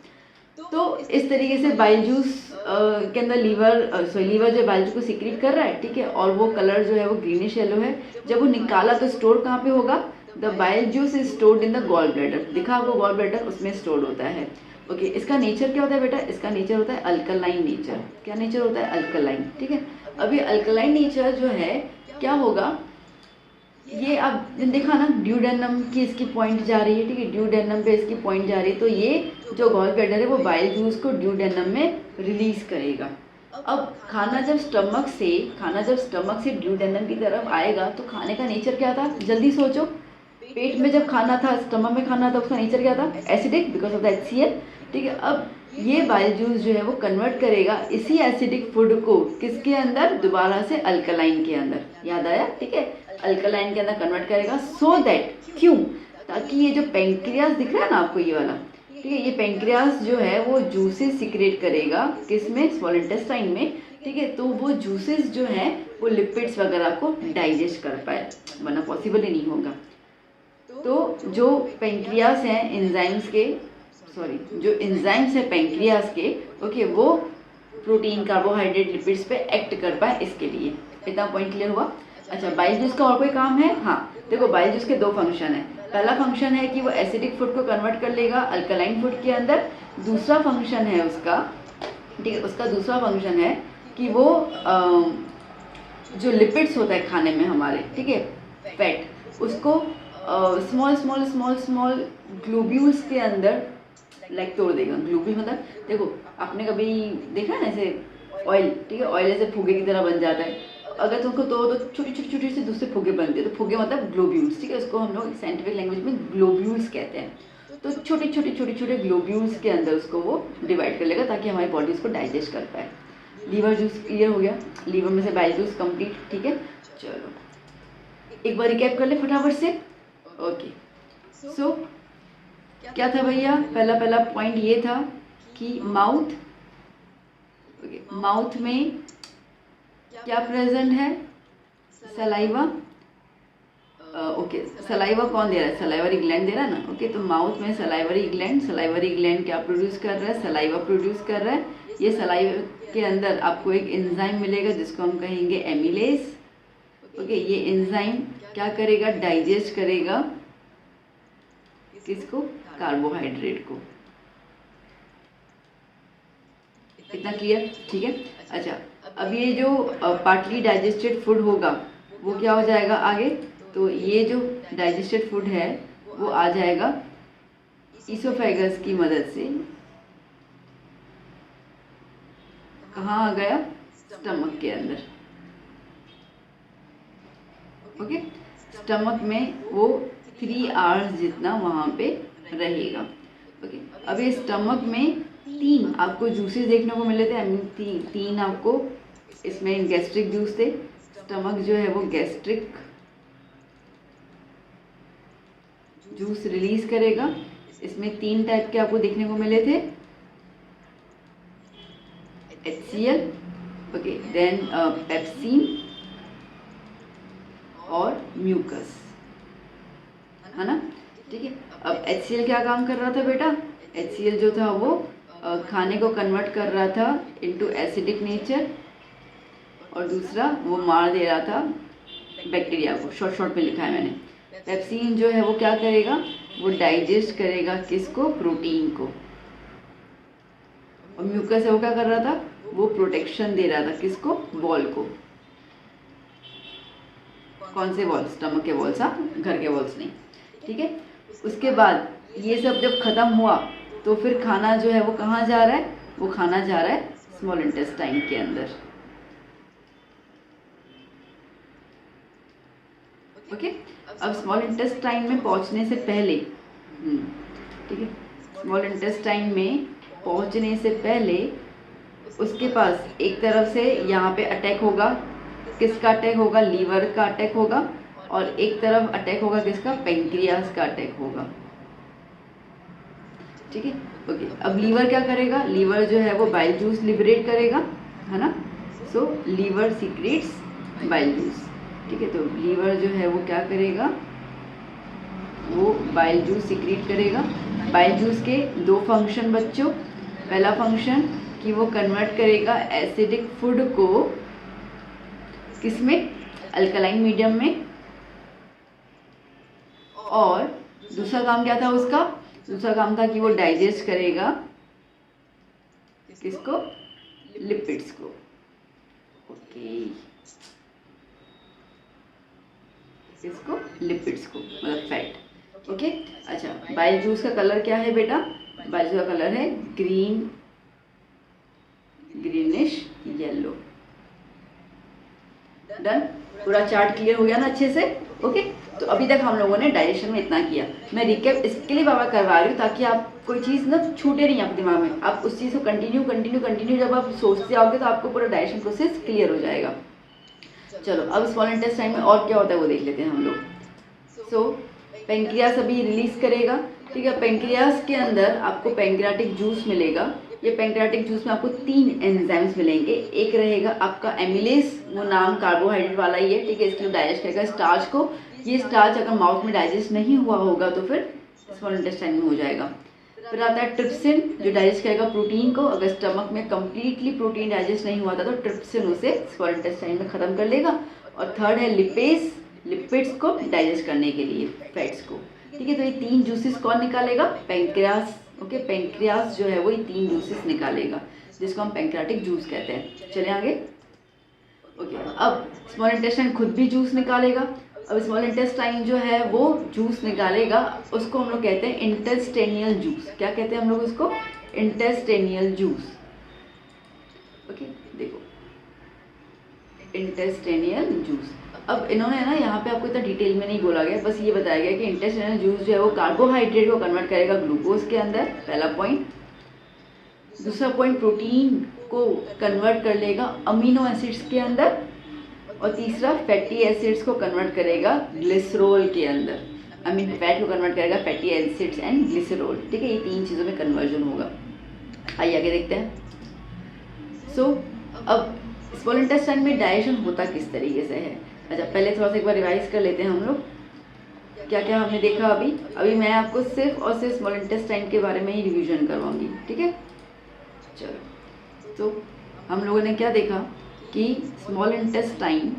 A: तो इस तरीके से बाइल जूस के अंदर लीवर जो बाइल जूस को सिक्रीट कर रहा है, ठीक है, और वो कलर जो है वो ग्रीनिश येलो है। जब वो निकाला तो स्टोर कहाँ पे होगा, the bile juice is stored in the gall bladder. दिखा आपको गॉल ब्लैडर, उसमें स्टोर्ड होता है। ओके, इसका नेचर क्या होता है बेटा, इसका नेचर होता है अल्कलाइन नेचर। क्या नेचर होता है, अल्कलाइन, ठीक है। अभी अल्कलाइन नेचर जो है क्या होगा, ये आप देखा ना, ड्यूडेनम की इसकी पॉइंट जा रही है, ठीक है, ड्यूडेनम पे इसकी पॉइंट जा रही है। तो ये जो गॉल ब्लैडर है वो बाइल जूस को ड्यूडेनम में रिलीज करेगा। अब खाना जब स्टमक से ड्यूडेनम की तरफ आएगा तो खाने का नेचर क्या था, जल्दी सोचो। पेट में जब खाना था, स्टमक में खाना था, उसका नेचर क्या था, acidic, because of the HCl, ठीक है। अब ये बाइल जूस जो है वो कन्वर्ट करेगा इसी एसिडिक फूड को किसके अंदर, दोबारा से अल्कलाइन के अंदर। याद आया, ठीक है, अल्कलाइन के अंदर कन्वर्ट करेगा, सो दैट, क्यों, ताकि ये जो पेंक्रियास दिख रहा है ना आपको ये वाला, ठीक है, ये पेंक्रियास जो है वो जूसेस सिक्रेट करेगा किसमें, स्मॉल इंटेस्टाइन में, ठीक है। तो वो जूसेस जो हैं वो लिपिड्स वगैरह को डाइजेस्ट कर पाए, वरना पॉसिबल ही नहीं होगा। तो जो पेंक्रियास हैं जो एंजाइम्स हैं पेंक्रियास के, ओके, वो प्रोटीन, कार्बोहाइड्रेट, लिपिड्स पे एक्ट कर पाए, इसके लिए। इतना पॉइंट क्लियर हुआ। अच्छा, बाइल जूस का और कोई काम है, हाँ देखो, बाइल जूस के 2 फंक्शन है। पहला फंक्शन है कि वो एसिडिक फूड को कन्वर्ट कर लेगा अल्कलाइन फूड के अंदर। दूसरा फंक्शन है उसका, ठीक है, उसका दूसरा फंक्शन है कि वो जो लिपिड्स होता है खाने में हमारे, ठीक है, फैट, उसको स्मॉल ग्लोब्यूल्स के अंदर लाइक तोड़ देगा। ग्लोब्यूल मतलब देखो, आपने कभी देखा ना ऐसे ऑयल, ठीक है, ऑयल ऐसे फुगे की तरह बन जाता है। अगर तुमको तो छोटी से दूसरे फुगे बनते हैं, तो फुगे मतलब ग्लोब्यूल्स, ठीक है, उसको हम लोग साइंटिफिक लैंग्वेज में ग्लोब्यूल्स कहते हैं। तो छोटे ग्लोब्यूल्स के अंदर उसको वो डिवाइड कर लेगा ताकि हमारी बॉडी उसको डाइजेस्ट कर पाए। लीवर जूस क्लियर हो गया, लीवर में से बाइल जूस कंप्लीट, ठीक है। चलो एक बार रिकैप कर ले फटाफट से। ओके, सो क्या था भैया, पहला पॉइंट ये था कि माउथ में क्या प्रेजेंट है, सलाइवा। सलाइवा कौन दे रहा है, सलाइवरी ग्लैंड दे रहा है ना। ओके, तो माउथ में सलाइवरी ग्लैंड क्या प्रोड्यूस कर रहा है, सलाइवा प्रोड्यूस कर रहा है। ये सलाइवा के अंदर आपको एक एंजाइम मिलेगा जिसको हम कहेंगे एमिलेज। ओके, ये एंजाइम क्या करेगा, डाइजेस्ट करेगा किसको, कार्बोहाइड्रेट को। इतना क्लियर, ठीक है। अच्छा, अब ये जो पार्टली डाइजेस्टेड फूड होगा वो क्या हो जाएगा आगे, तो ये जो डाइजेस्टेड फूड है वो आ जाएगा ईसोफेगस की मदद से। कहाँ आ गया, स्टमक के अंदर। ओके, स्टमक में वो 3 आवर्स जितना वहाँ पे रहेगा। ओके, अब ये स्टमक में 3 आपको जूसेस देखने को मिले थे। आई मीन 3 आपको इसमें गैस्ट्रिक जूस थे। स्टमक जो है वो गैस्ट्रिक जूस रिलीज करेगा। इसमें 3 टाइप के आपको देखने को मिले थे, HCl, ओके, देन पेप्सिन और म्यूकस, है ना। ठीक है, अब HCl क्या काम कर रहा था बेटा, HCl जो था वो खाने को कन्वर्ट कर रहा था इनटू एसिडिक नेचर, और दूसरा वो मार दे रहा था बैक्टीरिया को। शॉर्ट में लिखा है मैंने। पेप्सिन जो है वो क्या करेगा, वो डाइजेस्ट करेगा किसको, प्रोटीन को। और म्यूकस है वो क्या कर रहा था, वो प्रोटेक्शन दे रहा था किसको, वॉल को। कौन से वॉल, स्टमक के वॉल्स, घर के वॉल्स नहीं, ठीक है। उसके बाद ये सब जब खत्म हुआ तो फिर खाना जो है वो कहाँ जा रहा है, वो खाना जा रहा है स्मॉल इंटेस्टाइन के अंदर। ओके, अब स्मॉल इंटेस्टाइन में पहुंचने से पहले, ठीक है, स्मॉल इंटेस्टाइन में पहुंचने से पहले उसके पास एक तरफ से यहाँ पे अटैक होगा, किसका अटैक होगा, लीवर का अटैक होगा, और एक तरफ अटैक होगा किसका, पेंक्रियास का अटैक होगा। ठीक है, ओके। अब लीवर क्या करेगा, लीवर जो है वो बाइल जूस लिबरेट करेगा, है ना। सो लीवर सीक्रेट्स बाइल जूस। ठीक है, तो लीवर जो है वो क्या करेगा, वो बाइल जूस सीक्रेट करेगा। बाइल जूस के 2 फंक्शन बच्चों, पहला फंक्शन कि वो कन्वर्ट करेगा एसिडिक फूड को किसमें, अल्कलाइन मीडियम में, और दूसरा काम क्या था उसका, दूसरा काम था कि वो डाइजेस्ट करेगा किसको, लिपिड्स को। ओके, किसको, लिपिड्स को, मतलब फैट। ओके, अच्छा, बाइल जूस का कलर क्या है बेटा, बाइल जूस का कलर है ग्रीनिश येलो। डन, पूरा चार्ट क्लियर हो गया ना अच्छे से। ओके, तो अभी तक हम लोगों ने डाइजेशन में इतना किया। मैं रिकैप इसके लिए बाबा करवा रही हूँ ताकि आप कोई चीज़ ना छूटे नहीं आपके दिमाग में, आप उस चीज़ को कंटिन्यू जब आप सोचते आओगे तो आपको पूरा डाइजेशन प्रोसेस क्लियर हो जाएगा। चलो, अब स्मॉल इंटेस्टाइन में और क्या होता है वो देख लेते हैं हम लोग। सो पेंक्रियास अभी रिलीज करेगा। ठीक है, पेंक्रियास के अंदर आपको पेंक्रियाटिक जूस मिलेगा। ये पेंक्रियाटिक जूस में आपको 3 एंजाइम्स मिलेंगे। एक रहेगा आपका एमिलेज, वो नाम कार्बोहाइड्रेट वाला ही है। ठीक है, इसके लिए डाइजेस्ट करेगा स्टार्च को। ये स्टार्च अगर माउथ में डाइजेस्ट नहीं हुआ होगा तो फिर स्मॉल इंटेस्टाइन में हो जाएगा। फिर आता है ट्रिप्सिन, जो डाइजेस्ट करेगा प्रोटीन को। अगर स्टमक में कम्प्लीटली प्रोटीन डाइजेस्ट नहीं हुआ था तो ट्रिप्सिन उसे स्मॉल इंटेस्टाइन में ख़त्म कर लेगा। और थर्ड है लिपेज, लिपिड्स को डाइजेस्ट करने के लिए, फैट्स को। ठीक है, तो ये 3 जूसेस कौन निकालेगा, पेंक्रियास। ओके, पेंक्रियास जो है वो ये 3 जूसेस निकालेगा जिसको हम पेंक्रियाटिक जूस कहते हैं। चले आगे। ओके, अब स्मॉल इंटेस्टाइन खुद भी जूस निकालेगा। अब स्मॉल इंटेस्टाइन जो है वो जूस निकालेगा, उसको हम लोग कहते हैं इंटेस्टेनियल जूस। क्या कहते हैं हम लोग उसको, इंटेस्टेनियल जूस। ओके, देखो इंटेस्टेनियल जूस। अब इन्होंने ना यहाँ पे आपको इतना डिटेल में नहीं बोला गया, बस ये बताया गया कि इंटेस्टेनियल जूस जो है वो कार्बोहाइड्रेट को कन्वर्ट करेगा ग्लूकोज के अंदर, पहला पॉइंट। दूसरा पॉइंट, प्रोटीन को कन्वर्ट कर लेगा अमीनो एसिड्स के अंदर, और तीसरा फैटी एसिड्स को कन्वर्ट करेगा ग्लिसरॉल के अंदर। फैट को कन्वर्ट करेगा फैटी एसिड्स एंड ग्लिसरॉल, ठीक है, ये 3 चीज़ों में कन्वर्जन होगा। आइए आगे देखते हैं। सो अब स्मॉल इंटेस्टाइन में डाइजेशन होता किस तरीके से है। अच्छा, पहले थोड़ा सा एक बार रिवाइज कर लेते हैं हम लोग, क्या क्या हमने देखा। अभी मैं आपको सिर्फ और सिर्फ स्मॉल इंटेस्टाइन के बारे में ही रिवीजन करवाऊंगी, ठीक है। चलो, तो हम लोगों ने क्या देखा कि स्मॉल इंटेस्टाइन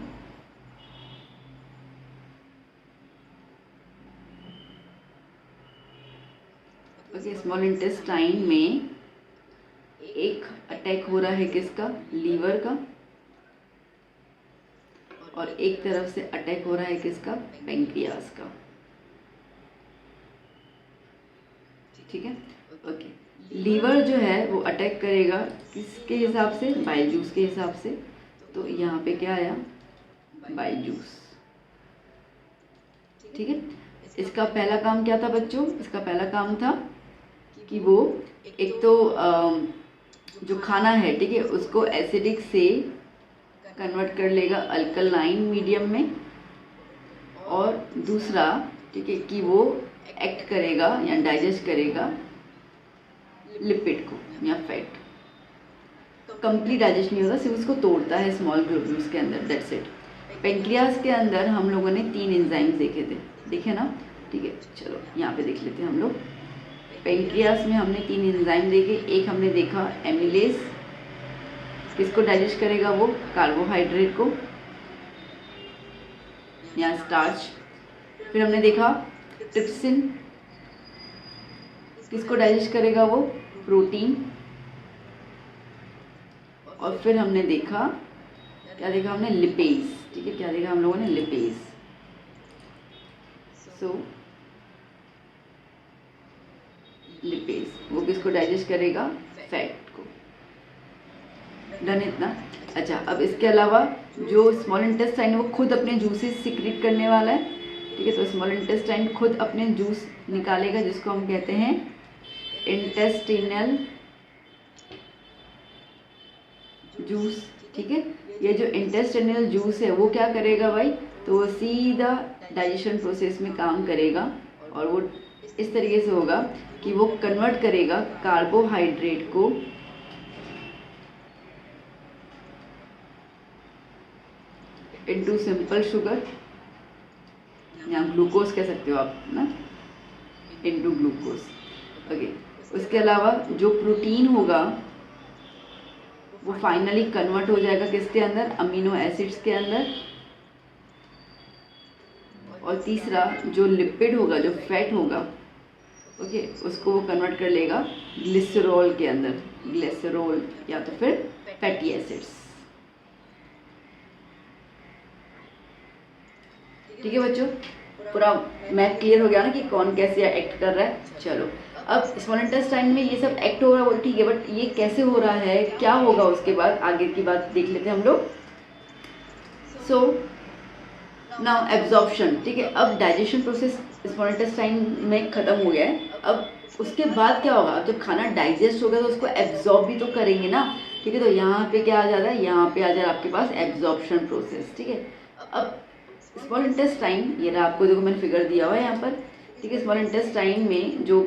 A: स्मॉल इंटेस्टाइन में एक अटैक हो रहा है किसका, लीवर का, और एक तरफ से अटैक हो रहा है किसका, पेंक्रियास का, ठीक है। ओके, लीवर जो है वो अटैक करेगा किसके हिसाब से, बाइल जूस के हिसाब से। तो यहाँ पे क्या आया, बाइल जूस, ठीक है। इसका पहला काम क्या था बच्चों, इसका पहला काम था कि वो एक तो जो खाना है, ठीक है, उसको एसिडिक से कन्वर्ट कर लेगा अल्कलाइन मीडियम में, और दूसरा, ठीक है, कि वो एक्ट करेगा या डाइजेस्ट करेगा लिपिड को या फैट। कंप्लीट डाइजेस्ट नहीं होगा, सिर्फ उसको तोड़ता है स्मॉल ग्लोब्यूल्स के अंदर, दैट्स इट। पेंक्रियास के अंदर हम लोगों ने 3 एंजाइम्स देखे ना, ठीक है। चलो यहाँ पे देख लेते हैं हम लोग। पेंक्रियास में हमने 3 एंजाइम देखे। एक हमने देखा एमिलेज, किसको डाइजेस्ट करेगा वो, कार्बोहाइड्रेट को या स्टार्च। फिर हमने देखा ट्रिप्सिन, किसको डाइजेस्ट करेगा वो, प्रोटीन। और फिर हमने देखा, क्या देखा हमने, लिपेज, ठीक है, क्या देखा हम लोगों ने, लिपेज। सो लिपेज वो किसको डाइजेस्ट करेगा, फैट को। डन इतना। अच्छा, अब इसके अलावा जो स्मॉल इंटेस्टाइन है वो खुद अपने जूसेस सिक्रीट करने वाला है, ठीक है। तो स्मॉल इंटेस्टाइन खुद अपने जूस निकालेगा, जिसको हम कहते हैं इंटेस्टिनल जूस, ठीक है। ये जो इंटेस्टिनल जूस है वो क्या करेगा भाई, तो वो सीधा डाइजेशन प्रोसेस में काम करेगा, और वो इस तरीके से होगा कि वो कन्वर्ट करेगा कार्बोहाइड्रेट को इनटू सिंपल शुगर या ग्लूकोज कह सकते हो आप ना, इनटू ग्लूकोज। ओके, उसके अलावा जो प्रोटीन होगा वो फाइनली कन्वर्ट हो जाएगा किसके अंदर, अमीनो एसिड्स के अंदर। और तीसरा जो लिपिड होगा, जो फैट होगा, ओके, उसको वो कन्वर्ट कर लेगा ग्लिसरॉल के अंदर, ग्लिसरॉल या तो फिर फैटी एसिड्स, ठीक है बच्चों। पूरा मैथ क्लियर हो गया ना कि कौन कैसे एक्ट कर रहा है। चलो, अब स्मॉल इंटेस्टाइन में ये सब एक्ट हो रहा है वो ठीक है, बट ये कैसे हो रहा है, क्या होगा उसके बाद, आगे की बात देख लेते हैं हम लोग। सो नाउ एब्जॉर्प्शन, ठीक है। अब डाइजेशन प्रोसेस स्मॉल इंटेस्टाइन में ख़त्म हो गया है। अब उसके बाद क्या होगा, जब खाना डाइजेस्ट होगा तो उसको एब्जॉर्ब भी तो करेंगे ना, ठीक है। तो यहाँ पे क्या आ जाता है, यहाँ पे आ जाए आपके पास एब्जॉर्प्शन प्रोसेस, ठीक है। अब स्मॉल इंटेस्टाइन, ये रहा, आपको देखो मैंने फिगर दिया हुआ है यहाँ पर, ठीक है। स्मॉल इंटेस्टाइन में जो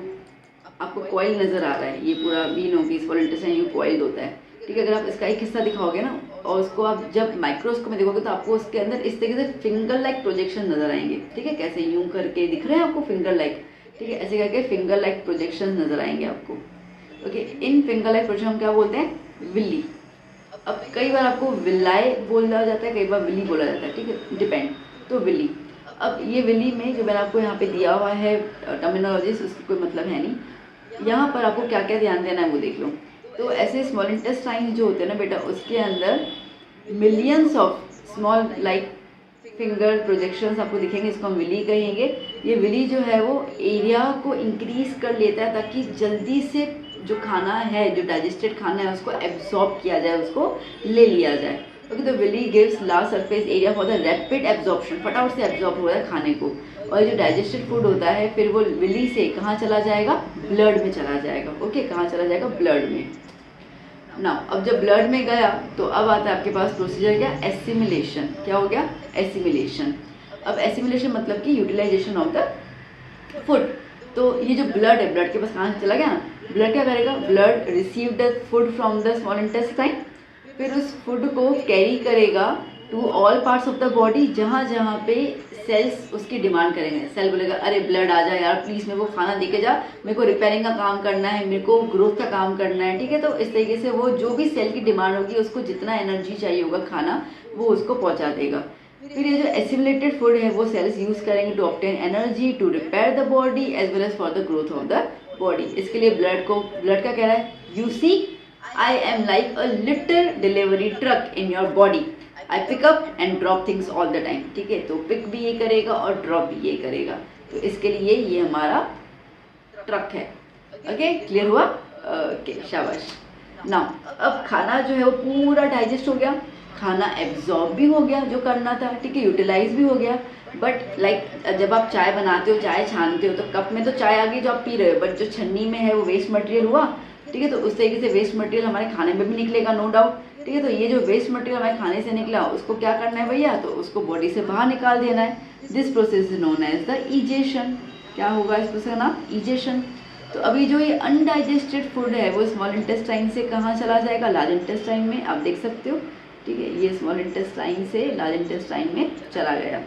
A: आपको कॉइल नज़र आ रहा है, ये पूरा वी नो कि स्मॉल इंटेस्टाइन ये कॉइल होता है, ठीक है। अगर आप इसका एक हिस्सा दिखाओगे ना और उसको आप जब माइक्रोस्कोप में देखोगे तो आपको उसके अंदर इस तरीके से फिंगर लाइक प्रोजेक्शन नजर आएंगे, ठीक है। कैसे यूं करके दिख रहे हैं आपको फिंगर लाइक, ठीक है, ऐसे करके फिंगर लाइक प्रोजेक्शन नजर आएंगे आपको, okay. In finger like projection हम क्या बोलते हैं, विल्ली। अब कई बार आपको विल्लाई बोला जाता है, कई बार विल्ली बोला जाता है, ठीक है, डिपेंड। तो विल्ली, अब ये विल्ली में जो मैंने आपको यहाँ पे दिया हुआ है टर्मिनोलॉजीज, उसकी कोई मतलब है नहीं। यहाँ पर आपको क्या क्या ध्यान देना है वो देख लो। तो ऐसे स्मॉल इंटेस्टाइन जो होते हैं ना बेटा, उसके अंदर millions of small like finger projections आपको दिखेंगे, इसको हम विली कहेंगे। ये विली जो है वो एरिया को इंक्रीज कर लेता है ताकि जल्दी से जो खाना है, जो डाइजेस्टेड खाना है, उसको एब्जॉर्ब किया जाए, उसको ले लिया जाए, ओके। तो villi gives large surface area for the rapid absorption, फटाफट से एब्जॉर्ब हो रहा है खाने को। और जो डाइजेस्टेड फूड होता है फिर वो विली से कहाँ चला जाएगा, ब्लड में चला जाएगा, ओके। कहाँ चला जाएगा, ब्लड में। ना अब जब ब्लड में गया तो अब आता है आपके पास प्रोसीजर क्या, एसिमिलेशन। क्या हो गया, एसिमिलेशन। अब एसिमिलेशन मतलब कि यूटिलाइजेशन ऑफ द फूड, तो ये जो ब्लड है, ब्लड के पास कहाँ से चला गया ना, ब्लड क्या करेगा, blood receive the food from the small intestine, फिर उस फूड को कैरी करेगा to all parts of the body, जहाँ जहाँ पे सेल्स उसकी डिमांड करेंगे। सेल बोलेगा अरे ब्लड आ जा यार प्लीज़, मेरे को खाना दे के जा, मेरे को रिपेयरिंग का काम करना है, मेरे को ग्रोथ का काम करना है, ठीक है। तो इस तरीके से वो जो भी सेल की डिमांड होगी, उसको जितना एनर्जी चाहिए होगा खाना, वो उसको पहुँचा देगा। फिर ये जो एसिमुलेटेड फूड है वो सेल्स यूज़ करेंगे to obtain energy to repair the body as well as for the growth of the body. इसके लिए ब्लड का कह रहा है, you see I am like a little delivery truck in your body, I pick up and drop things all the time, ठीक है। तो पिक भी ये करेगा और ड्रॉप भी ये करेगा, तो इसके लिए ये हमारा ट्रक है। ओके, क्लियर हुआ? ओके, शाबाश। नाउ अब खाना जो है वो पूरा डाइजेस्ट हो गया, खाना एब्जॉर्ब भी हो गया जो करना था, ठीक है, यूटिलाइज भी हो गया। बट लाइक जब आप चाय बनाते हो, चाय छानते हो, तो कप में तो चाय आ गई जो आप पी रहे हो, बट जो छन्नी में है वो वेस्ट मटेरियल हुआ, ठीक है। तो उस तरीके से वेस्ट मटेरियल हमारे खाने में भी निकलेगा, नो डाउट, ठीक है। तो ये जो वेस्ट मटेरियल हमारे खाने से निकला उसको क्या करना है भैया, तो उसको बॉडी से बाहर निकाल देना है। This process is known as the egestion. क्या होगा इस प्रोसेस का नाम? इजेशन। तो अभी जो ये अनडाइजेस्टेड फूड है वो स्मॉल इंटेस्टाइन से कहाँ चला जाएगा? लार्ज इंटेस्टाइन में, आप देख सकते हो, ठीक है। ये स्मॉल इंटेस्टाइन से लार्ज इंटेस्टाइन में चला गया।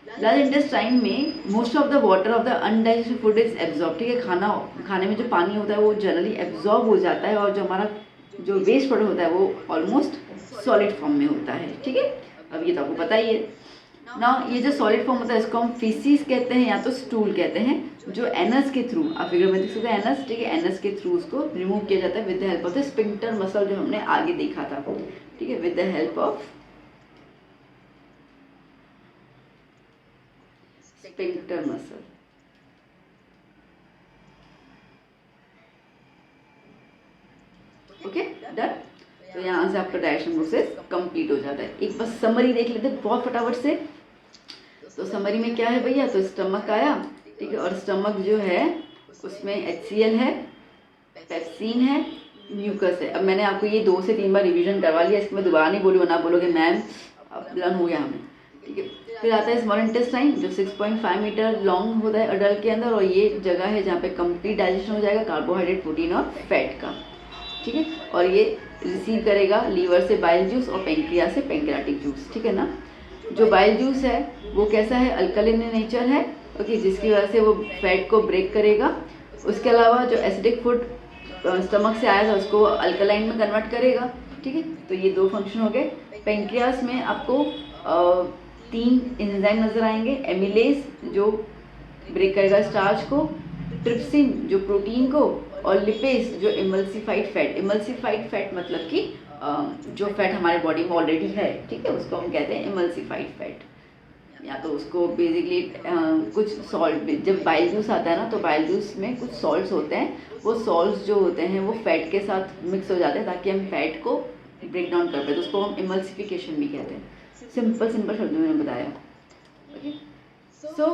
A: लार्ज इंटेस्टाइन में most of the water of the undigested food is absorb, ठीक है। खाने में जो पानी होता है वो जनरली एब्जॉर्ब हो जाता है, और जो हमारा जो वेस्ट प्रोडक्ट होता है वो ऑलमोस्ट सॉलिड फॉर्म में होता है, ठीक है। अब ये तो आपको पता ही है ना। ये जो सॉलिड फॉर्म होता है इसको हम फीसिस कहते हैं या तो स्टूल कहते हैं, जो एनस के थ्रू, आप फिगर में देख सकते हैं एनस, ठीक है, एनस के थ्रू उसको रिमूव किया जाता है with the help of the sphincter muscle, जो हमने आगे देखा था, ठीक है, with the help of sphincter muscle. Okay, done. तो यहाँ से आपका डाइजेशन प्रोसेस कंप्लीट हो जाता है। एक बस समरी देख लेते हैं बहुत फटाफट से। तो समरी में क्या है भैया, तो स्टमक आया, ठीक है, और स्टमक जो है उसमें HCl है, पेप्सिन है, म्यूकस है। अब मैंने आपको ये 2 से 3 बार रिवीजन करवा लिया, इसको मैं दोबारा नहीं बोली, वरना बोलोगे मैम अब लर्न हो गया हमें, ठीक है। फिर आता है स्मॉल इंटेस्टाइन जो 6.5 मीटर लॉन्ग होता है अडल्ट के अंदर, और ये जगह है जहाँ पे कंप्लीट डाइजेशन हो जाएगा कार्बोहाइड्रेट, प्रोटीन और फैट का, ठीक है। और ये रिसीव करेगा लीवर से बाइल जूस और पेंक्रियास से पेंक्रियाटिक जूस, ठीक है ना। जो बाइल जूस है वो कैसा है, अल्कलिन इन नेचर है, ओके, जिसकी वजह से वो फैट को ब्रेक करेगा। उसके अलावा जो एसिडिक फूड स्टमक से आया था उसको अल्कलाइन में कन्वर्ट करेगा, ठीक है। तो ये 2 फंक्शन हो गए। पेंक्रियास में आपको 3 एंजाइम नजर आएंगे, एमिलेज जो ब्रेक करेगा स्टार्च को, ट्रिप्सिन जो प्रोटीन को, और लिपेज जो इमल्सिफाइड फैट। इमल्सिफाइड फैट मतलब कि जो फैट हमारे बॉडी में ऑलरेडी है, ठीक है, उसको हम कहते हैं इमल्सिफाइड फैट, या तो उसको बेसिकली कुछ सॉल्ट, जब बाइल जूस आता है ना तो बाइल जूस में कुछ सॉल्ट्स होते हैं, वो सॉल्ट्स जो होते हैं वो फैट के साथ मिक्स हो जाते हैं ताकि हम फैट को ब्रेक डाउन कर पाए, तो उसको हम इमल्सिफिकेशन भी कहते हैं। सिंपल शब्दों में बताया, ओके। सो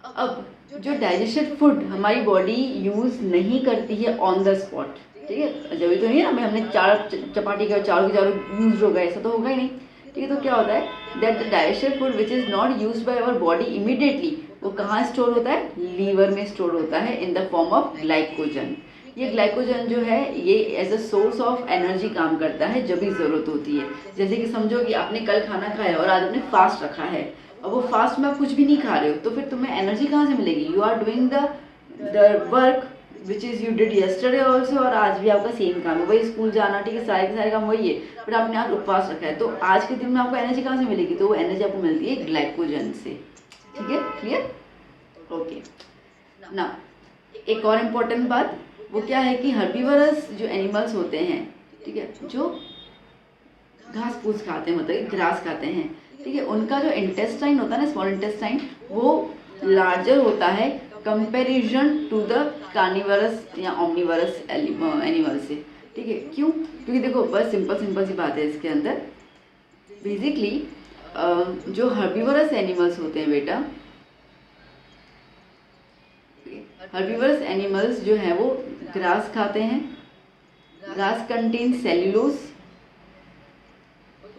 A: अब जो डाइजेस्टेड फूड हमारी बॉडी यूज़ नहीं करती है ऑन द स्पॉट, ठीक है, जब तो नहीं ना भाई हमने 4 चपाटी का चारों के चारों यूज हो गए, ऐसा तो होगा ही नहीं, ठीक है। तो क्या होता है that the digested food which is not used by our body immediately, वो कहाँ स्टोर होता है, लीवर में स्टोर होता है in the form of glycogen. ये ग्लाइकोजन जो है ये as a source of energy काम करता है जब भी ज़रूरत होती है। जैसे कि समझो कि आपने कल खाना खाया और आज आपने फास्ट रखा है, और वो फास्ट में आप कुछ भी नहीं खा रहे हो, तो फिर तुम्हें एनर्जी कहाँ से मिलेगी? You are doing the work which is you did yesterday also, और आज भी आपका सेम काम है, वही स्कूल जाना, ठीक है, सारे के सारे काम वही है, बट आपने आज उपवास रखा है, तो आज के दिन में आपको एनर्जी कहाँ से मिलेगी? तो वो एनर्जी आपको मिलती है ग्लाइकोजन से, ठीक है, क्लियर? ओके ना, एक और इम्पोर्टेंट बात वो क्या है कि हर्बीवरस जो एनिमल्स होते हैं, ठीक है, जो घास फूस खाते हैं, मतलब ग्रास खाते हैं, ठीक है, उनका जो इंटेस्टाइन होता है ना, स्मॉल इंटेस्टाइन, वो लार्जर होता है कंपेरिजन टू द कार्निवरस या ओमनिवरस एनिमल से, ठीक है। क्यों? क्योंकि देखो बस सिंपल सी बात है इसके अंदर। बेसिकली जो हर्बीवरस एनिमल्स होते हैं बेटा, हर्बीवरस एनिमल्स जो है वो ग्रास खाते हैं, grass contain cellulose,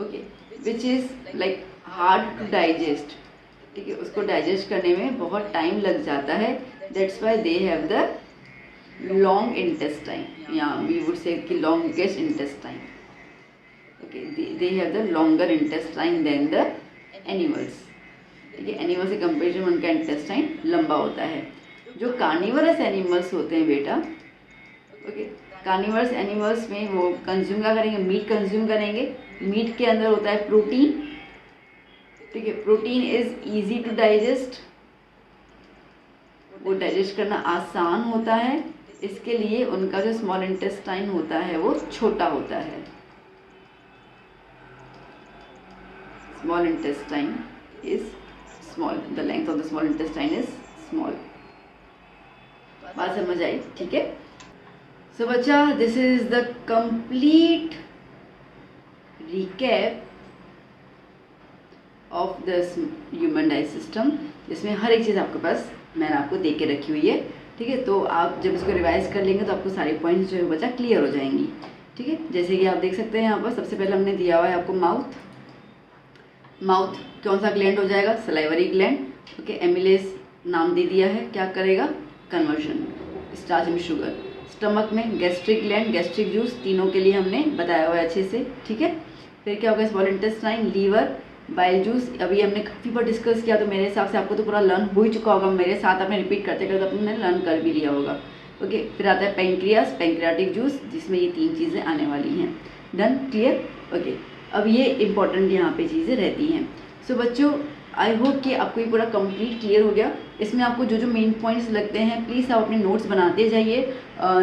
A: okay, which is like hard to digest, ठीक है, उसको डाइजेस्ट करने में बहुत टाइम लग जाता है। That's why they have the long intestine, या वी वुड से कि longest intestine. Okay, they have the longer intestine than the animals. ठीक है, एनिमल से कंपेरिजन उनका इंटेस्टाइन लंबा होता है। जो कार्निवरस एनिमल्स होते हैं बेटा, ओके, कार्निवरस एनिमल्स में वो कंज्यूम क्या करेंगे, मीट कंज्यूम करेंगे। मीट के अंदर होता है प्रोटीन। ठीक है, protein is easy to digest, वो डाइजेस्ट करना आसान होता है, इसके लिए उनका जो स्मॉल इंटेस्टाइन होता है वो छोटा होता है। Small intestine is small, the length of the small intestine is small. बात समझ आई? ठीक है। सो बच्चा, this is the complete recap of the human digestive system, जिसमें हर एक चीज़ आपके पास मैंने आपको दे के रखी हुई है। ठीक है, तो आप जब इसको रिवाइज कर लेंगे तो आपको सारे पॉइंट्स जो है बच्चा क्लियर हो जाएंगी। ठीक है, जैसे कि आप देख सकते हैं यहाँ पर सबसे पहले हमने दिया हुआ है आपको माउथ। माउथ कौन सा ग्लैंड हो जाएगा, सलाइवरी ग्लैंड। ओके, एमिलेज नाम दे दिया है, क्या करेगा, कन्वर्जन स्टार्च में शुगर। स्टमक में गैस्ट्रिक ग्लैंड, गैस्ट्रिक जूस, तीनों के लिए हमने बताया हुआ है अच्छे से। ठीक है, फिर क्या होगा, small intestine, liver, bile juice. अभी हमने काफ़ी बार डिस्कस किया, तो मेरे हिसाब से आपको तो पूरा लर्न हो ही चुका होगा, मेरे साथ आपने रिपीट करते करते आपने लर्न कर भी लिया होगा। ओके, फिर आता है पेंक्रियास, पेंक्रियाटिक जूस, जिसमें ये 3 चीज़ें आने वाली हैं। Done, clear? ओके, अब ये इंपॉर्टेंट यहाँ पे चीज़ें रहती हैं। सो बच्चों, आई होप कि आपको ये पूरा कंप्लीट क्लियर हो गया। इसमें आपको जो जो मेन पॉइंट्स लगते हैं प्लीज़ आप अपने नोट्स बनाते जाइए,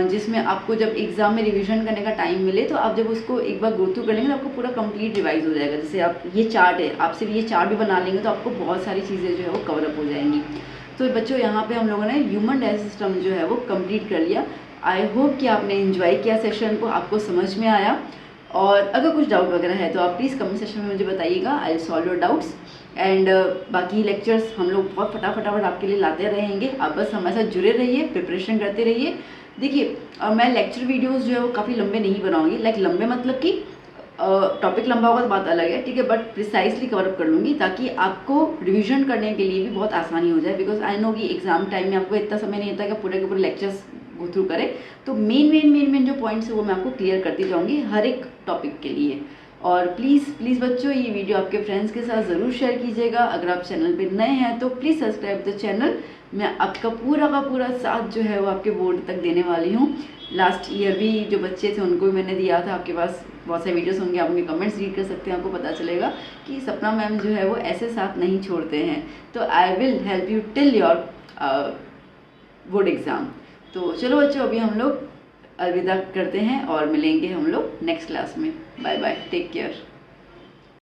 A: जिसमें आपको जब एग्ज़ाम में रिवीजन करने का टाइम मिले तो आप जब उसको एक बार गो थ्रू कर लेंगे तो आपको पूरा कंप्लीट रिवाइज हो जाएगा। जैसे आप ये चार्ट है, आप सिर्फ ये चार्ट भी बना लेंगे तो आपको बहुत सारी चीज़ें जो है वो कवर अप हो जाएंगी। तो बच्चों, यहाँ पे हम लोगों ने ह्यूमन डाइजेस्टिव सिस्टम जो है वो कंप्लीट कर लिया। आई होप कि आपने एंजॉय किया सेशन को, आपको समझ में आया। और अगर कुछ डाउट वगैरह है तो आप प्लीज़ कमेंट सेक्शन में मुझे बताइएगा, I will solve your doubts. And बाकी लेक्चर्स हम लोग बहुत फटाफट आपके लिए लाते रहेंगे। आप बस हमारे साथ जुड़े रहिए, प्रिपरेशन करते रहिए। देखिए, मैं लेक्चर वीडियोस जो है वो काफ़ी लंबे नहीं बनाऊंगी, लाइक लंबे मतलब कि टॉपिक लंबा होगा तो बात अलग है, ठीक है, बट प्रिसाइसली कवर अप कर लूँगी ताकि आपको रिवीजन करने के लिए भी बहुत आसानी हो जाए। बिकॉज आई नो कि एग्जाम टाइम में आपको इतना समय नहीं होता कि पूरे के पूरे लेक्चर्स गो थ्रू करें, तो मेन जो पॉइंट्स है वो मैं आपको क्लियर करती जाऊँगी हर एक टॉपिक के लिए। और प्लीज़ बच्चों, ये वीडियो आपके फ्रेंड्स के साथ ज़रूर शेयर कीजिएगा। अगर आप चैनल पे नए हैं तो प्लीज़ सब्सक्राइब द चैनल। मैं आपका पूरा का पूरा साथ जो है वो आपके बोर्ड तक देने वाली हूँ। लास्ट ईयर भी जो बच्चे थे उनको भी मैंने दिया था। आपके पास बहुत सारे वीडियोस होंगे, आप उनके कमेंट्स रीड कर सकते हैं, आपको पता चलेगा कि सपना मैम जो है वो ऐसे साथ नहीं छोड़ते हैं। तो I will help you till your board exam. तो चलो बच्चों, अभी हम लोग अलविदा करते हैं और मिलेंगे हम लोग नेक्स्ट क्लास में। Bye bye, take care.